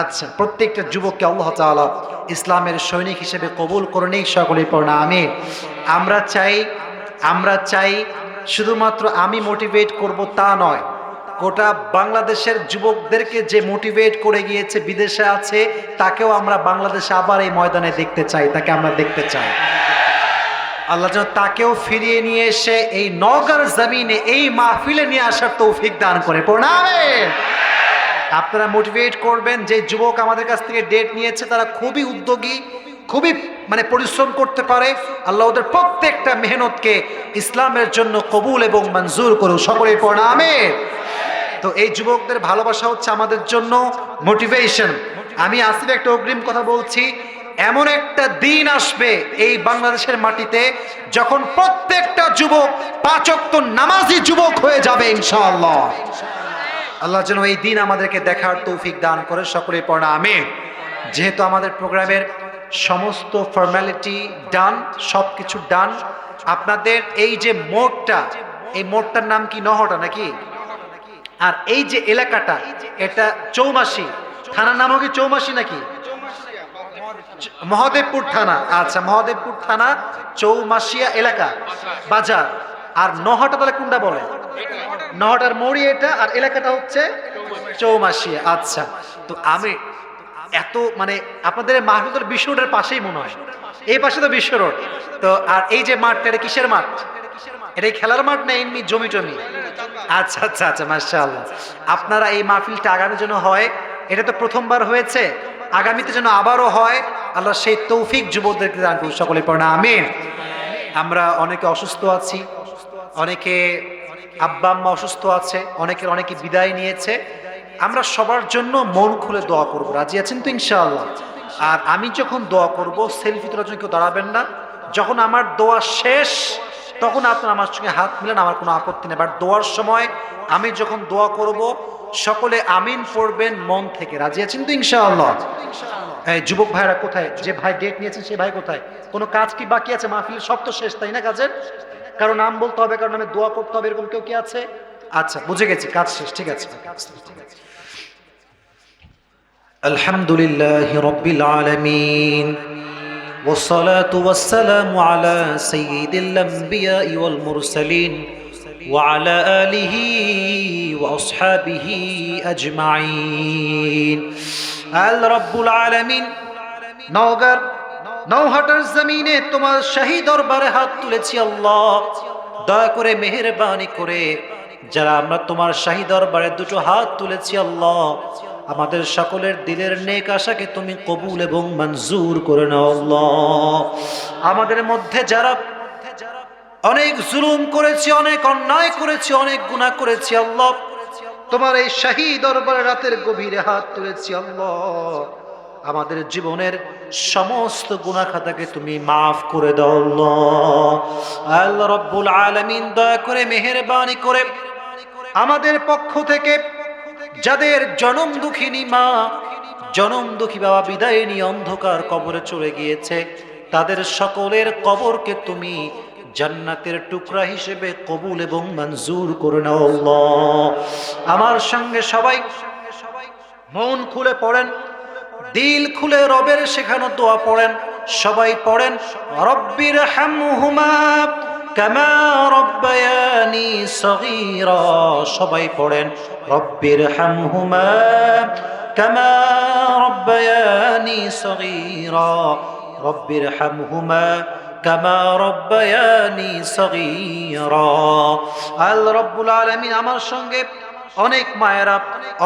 আচ্ছা, প্রত্যেকটা যুবককে আল্লাহ তাআলা ইসলামের সৈনিক হিসেবে কবুল করে নেই। সকলেই পড়া আমিন। আমরা চাই শুধুমাত্র আমি মোটিভেট করব তা নয়, গোটা বাংলাদেশের যুবকদেরকে যে মোটিভেট করে গিয়েছে, বিদেশে আছে, তাকেও আমরা বাংলাদেশে আবার এই ময়দানে দেখতে চাই। তাকে আমরা দেখতে চাই। আল্লাহ যেন তাকেও ফিরিয়ে নিয়ে এসে এই নওগাঁর জমিনে এই মাহফিলে নিয়ে আসার তৌফিক দান করে। প্রণামে আপনারা মোটিভেট করবেন। যে যুবক আমাদের কাছ থেকে ডেট নিয়েছে তারা খুবই উদ্যোগী, খুবই পরিশ্রম করতে পারে। আল্লাহ ওদের প্রত্যেকটা মেহনতকে ইসলামের জন্য কবুল এবং মঞ্জুর করুন। সকলেই প্রণামে। তো এই যুবকদের ভালোবাসা হচ্ছে আমাদের জন্য মোটিভেশন। আমি আসলে একটা অগ্রিম কথা বলছি, এমন একটা দিন আসবে এই বাংলাদেশের মাটিতে যখন প্রত্যেকটা যুবক 5 ওয়াক্ত নামাজি যুবক হয়ে যাবে ইনশাআল্লাহ। আল্লাহ যেন এই দিন আমাদেরকে দেখার তৌফিক দান করে। সকলেই পড়া আমিন। যেহেতু আমাদের প্রোগ্রামের সমস্ত ফর্মালিটি ডান, সব কিছু ডান, আপনাদের এই যে মোড়টা, এই মোড়টার নাম কি? নহটা নাকি? আর এই যে এলাকাটা, এটা চৌমাসি থানার নাম কি? চৌমাসি নাকি? মহাদেবপুর থানা। আচ্ছা, মহাদেবপুর থানা, চৌমাসিয়া এলাকা, বাজার। আর নহটা তাহলে কোনটা বলে? নহটার মোড়ি এটা, আর এলাকাটা হচ্ছে চৌমাসিয়া। আচ্ছা, তো আমি এত আপনাদের মাহফিল বিশ্ব রোডের পাশেই মনে হয়, এই পাশে তো বিশ্ব রোড। তো আর এই যে মাঠটা, এটা কিসের মাঠ? এটা খেলার মাঠ না এমনি জমি টমি? আচ্ছা আচ্ছা আচ্ছা, মাশাআল্লাহ। আপনারা এই মাহফিলটা আগামীর জন্য হয়, এটা তো প্রথমবার হয়েছে, আগামীতে যেন আবারও হয়। আল্লাহ সেই তৌফিক যুবকদেরকে দান করুন। সকলে পড়া আমিন। আমরা অনেকে অসুস্থ আছি, অনেকে আব্বা আম্মা অসুস্থ আছে, অনেকে বিদায় নিয়েছে। আমরা সবার জন্য মন খুলে দোয়া করব। রাজি আছেন তো ইনশাআল্লাহ? আর আমি যখন দোয়া করব, সেলফি তোলার জন্য কেউ দাঁড়াবেন না। যখন আমার দোয়া শেষ তখন আপনারা আমার সঙ্গে হাত মিলান, আমার কোনো আপত্তি নেই। বাট দোয়ার সময় আমি যখন দোয়া করব সকলে আমিন পড়বেন মন থেকে। রাজি আছেন তো ইনশাআল্লাহ? এই যুবক ভাইরা কোথায়? যে ভাই ডেট নিয়েছেন সে ভাই কোথায়? কোনো কাজ কি বাকি আছে? মাহফিলের সব তো শেষ, তাই না? কাজের কারো নাম বলতে হবে, কারো নামে দোয়া করতে হবে, এরকম কেউ কি আছে? আচ্ছা, বুঝে গেছি, কাজ শেষ। ঠিক আছে। আলহামদুলিল্লাহি রাব্বিল আলামিন والصلاة والسلام على سيد الأنبياء والمرسلين وعلى آله وأصحابه أجمعين الرب العالمين নওগাঁর নওহাটার জমিনে তোমার শাহী দরবারে হাত তুলেছি আল্লাহ। দয়া করে মেহেরবানি করে যারা আমরা তোমার শাহী দরবারে দুটো হাত তুলেছি আল্লাহ, আমাদের সকলের দিলের নেক আশাকে তুমি কবুল এবং মঞ্জুর করে নাও আল্লাহ। আমাদের মধ্যে যারা অনেক জুলুম করেছি, অনেক অন্যায় করেছি, অনেক গুনাহ করেছি আল্লাহ, তোমার এই শাহী দরবারে রাতের গভীরে হাত তুলেছি আল্লাহ, আমাদের জীবনের সমস্ত গুনাহ খাতাকে তুমি মাফ করে দাও আল্লাহ। আল্লাহ রাব্বুল আলামিন দয়া করে মেহেরবানি করে আমাদের পক্ষ থেকে যাদের জনম দুঃখিনী মা, জনম দুঃখী বাবা বিদায় নিয়ে অন্ধকার কবরে চলে গিয়েছে, তাদের সকলের কবরকে তুমি জান্নাতের টুকরা হিসেবে কবুল এবং মঞ্জুর করে নাও আল্লাহ। আমার সঙ্গে সবাই মন খুলে পড়েন, দিল খুলে রবের শেখানো দোয়া পড়েন, সবাই পড়েন, রব্বির হামহুমা কামা রব্বায়ানি সগীরা। সবাই পড়েন, রব্বির হামহুমা কামা রব্বায়ানি সগীরা, রব্বির হামহুমা কামা রব্বায়ানি সগীরা। আল্লাহ রাব্বুল আলামিন আমার সঙ্গে অনেক মায়েরা,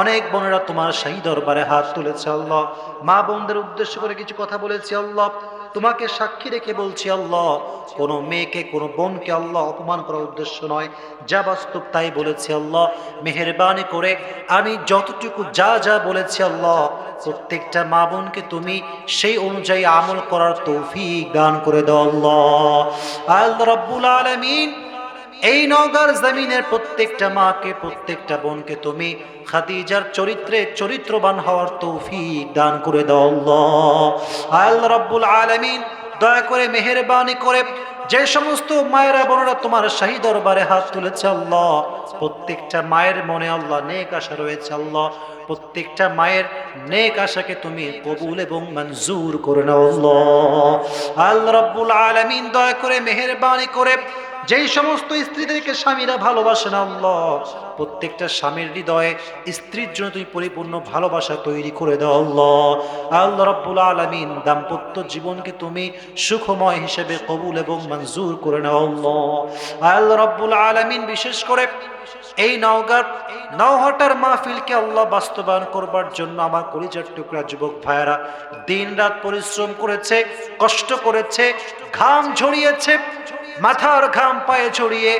অনেক বোনেরা তোমার শাহী দরবারে হাত তুলেছে আল্লাহ। মা বোনদের উদ্দেশ্য করে কিছু কথা বলেছি আল্লাহ, তোমাকে সাক্ষী রেখে বলছি আল্লাহ, কোনো মেয়েকে কোনো বোনকে আল্লাহ অপমান করার উদ্দেশ্য নয়, যা বাস্তব তাই বলেছি আল্লাহ। মেহেরবানি করে আমি যতটুকু যা যা বলেছি আল্লাহ, প্রত্যেকটা মা বোনকে তুমি সেই অনুযায়ী আমল করার তৌফিক দান করে দাও আল্লাহ। আল্লাহ রাব্বুল আলামিন এই নওগাঁর জমিনের প্রত্যেকটা মাকে, প্রত্যেকটা বোনকে তুমি খাদিজার চরিত্রে চরিত্রবান হওয়ার তৌফিক দান করে দাও আল্লাহ। আল্লাহ রাব্বুল আলামিন দয়া করে মেহেরবানি করে যে সমস্ত মায়েরা বোনেরা তোমার শাহী দরবারে হাত তুলেছে আল্লাহ, প্রত্যেকটা মায়ের মনে আল্লাহ নেক আশা রয়েছে আল্লাহ, প্রত্যেকটা মায়ের নেক আশাকে তুমি কবুল এবং মঞ্জুর করে নাও আল্লাহ। আল্লাহ রাব্বুল আলামিন দয়া করে মেহেরবানি করে যেই সমস্ত স্ত্রীদেরকে স্বামীরা ভালোবাসেন আল্লাহ, প্রত্যেকটা স্বামীর হৃদয়ে স্ত্রীর জন্য তুমি পরিপূর্ণ ভালোবাসা তৈরি করে দাও আল্লাহ। আল্লাহ রাব্বুল আলামিন দাম্পত্য জীবনকে তুমি সুখময় হিসেবে কবুল এবং মঞ্জুর করে নাও আল্লাহ। আল্লাহ রাব্বুল আলামিন বিশেষ করে এই নওহাটার মাহফিলকে আল্লাহ বাস্তবায়ন করবার জন্য আমার কলিজার টুকরা যুবক ভাইয়েরা দিন রাত পরিশ্রম করেছে, কষ্ট করেছে, ঘাম ঝরিয়েছে, মাথার ঘাম পায়ে ছড়িয়ে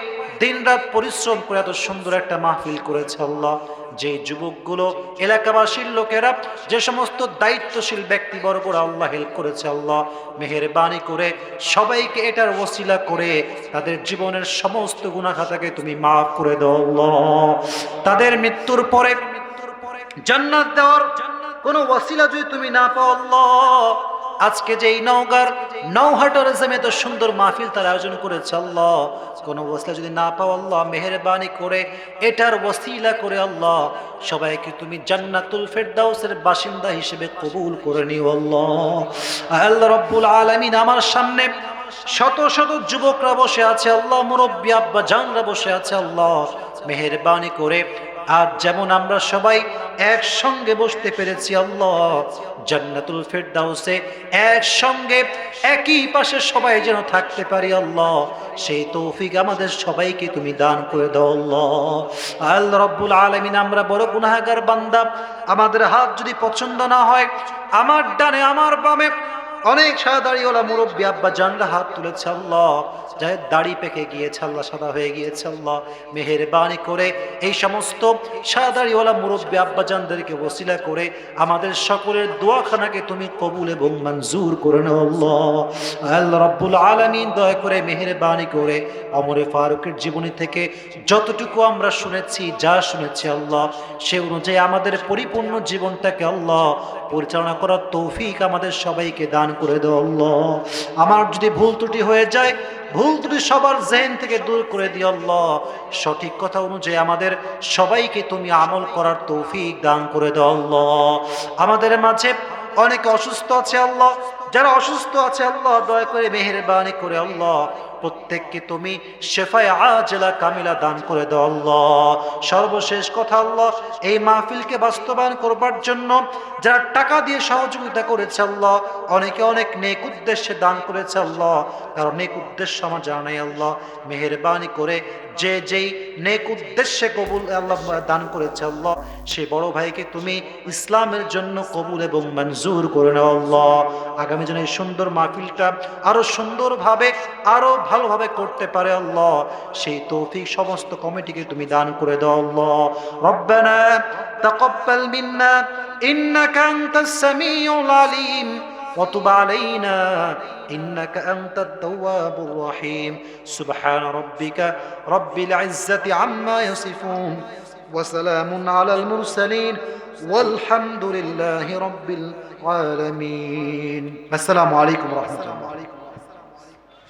দিন রাত পরিশ্রম করে এত সুন্দর একটা মাহফিল করেছে আল্লাহ। যে যুবকগুলো, এলাকাবাসীর লোকেরা, যে সমস্ত দায়িত্বশীল ব্যক্তিবর্গরা আল্লাহ হেল্প করেছে আল্লাহ, মেহেরবানি করে সবাইকে এটার ওসিলা করে তাদের জীবনের সমস্ত গুনাহ খাতাকে তুমি মাফ করে দাও আল্লাহ। তাদের মৃত্যুর পরে জান্নাত দেওয়ার কোনো ওসিলা যদি তুমি না পাও আল্লাহ, আজকে যে এই নওহাটার জমে এত সুন্দর মাহফিল তার আয়োজন করেছে আল্লাহ, কোনো ওসিলা যদি না পাও আল্লাহ, মেহেরবানি করে এটার ওসিলা করে আল্লাহ সবাইকে তুমি জান্নাতুল ফেরদাউসের বাসিন্দা হিসেবে কবুল করে নিও আল্লাহ। আল্লাহ রাব্বুল আলামিন আমার সামনে শত শত যুবকরা বসে আছে আল্লাহ, মুরব্বী আব্বা জানরা বসে আছে আল্লাহ, মেহেরবানি করে আর যেমন আমরা সবাই একসঙ্গে বসতে পেরেছি আল্লাহ, জান্নাতুল ফেরদাউসে একসঙ্গে একই পাশে সবাই যেন থাকতে পারি আল্লাহ, সেই তৌফিক আমাদের সবাইকে তুমি দান করে দাও আল্লাহ। আল্লাহ রাব্বুল আলামিন আমরা বড় গুনাহগার বান্দা, আমাদের হাত যদি পছন্দ না হয়, আমার ডানে আমার বামে অনেক সাদা দাড়িওয়ালা মুরব্বী আব্বা জানরা হাত তুলেছে আল্লাহ, যাদের দাড়ি পেকে গিয়েছে আল্লাহ, সাদা হয়ে গিয়েছে আল্লাহ, মেহেরবানি করে এই সমস্ত সাদা দাড়িওয়ালা মুরব্বী আব্বা জানদেরকে ওসিলা করে আমাদের সকলের দোয়াখানাকে তুমি কবুল এবং মঞ্জুর করে নাও আল্লাহ। আল্লাহ রাব্বুল আলামিন দয়া করে মেহেরবানি করে ওমরে ফারুকের জীবনী থেকে যতটুকু আমরা শুনেছি, যা শুনেছি আল্লাহ, সে অনুযায়ী আমাদের পরিপূর্ণ জীবনটাকে আল্লাহ পরিচালনা করার তৌফিক আমাদের সবাইকে দান করে দাও আল্লাহ। আমার যদি ভুল ত্রুটি হয়ে যায়, ভুল ত্রুটি সবার জেহেন থেকে দূর করে দিও আল্লাহ। সঠিক কথা অনুযায়ী আমাদের সবাইকে তুমি আমল করার তৌফিক দান করে দাও আল্লাহ। আমাদের মাঝে অনেকে অসুস্থ আছে আল্লাহ, যারা অসুস্থ আছে আল্লাহ দয়া করে মেহেরবানি করে আল্লাহ প্রত্যেককে তুমি শেফায়ে আজলা কামিলা দান করে দাও আল্লাহ। সর্বশেষ কথা আল্লাহ, এই মাহফিলকে বাস্তবায়ন করবার জন্য যারা টাকা দিয়ে সহযোগিতা করেছে আল্লাহ, অনেকে অনেক নেক উদ্দেশ্যে দান করেছে আল্লাহ, কারণ নেক উদ্দেশ্য আমার জানা নাই আল্লাহ, মেহেরবানি করে যে যেই নেক উদ্দেশ্যে কবুল আল্লাহ দান করেছে আল্লাহ, সে বড় ভাইকে তুমি ইসলামের জন্য কবুল এবং মঞ্জুর করে নাও আল্লাহ। আগামী দিনে এই সুন্দর মাহফিলটা আরো সুন্দরভাবে, আরো ভালোভাবে করতে পারে আল্লাহ, সেই তৌফিক সমস্ত কমিটিকে তুমি দান করে দাও আল্লাহ। রব্বানা তাকাব্বাল মিন্না ইন্নাকা আনতাস সামিউল আলিম وتب علينا إنك أنت التواب الرحيم سبحان ربك رب العزة عما يصفون وسلام على المرسلين والحمد لله رب العالمين السلام عليكم ورحمة الله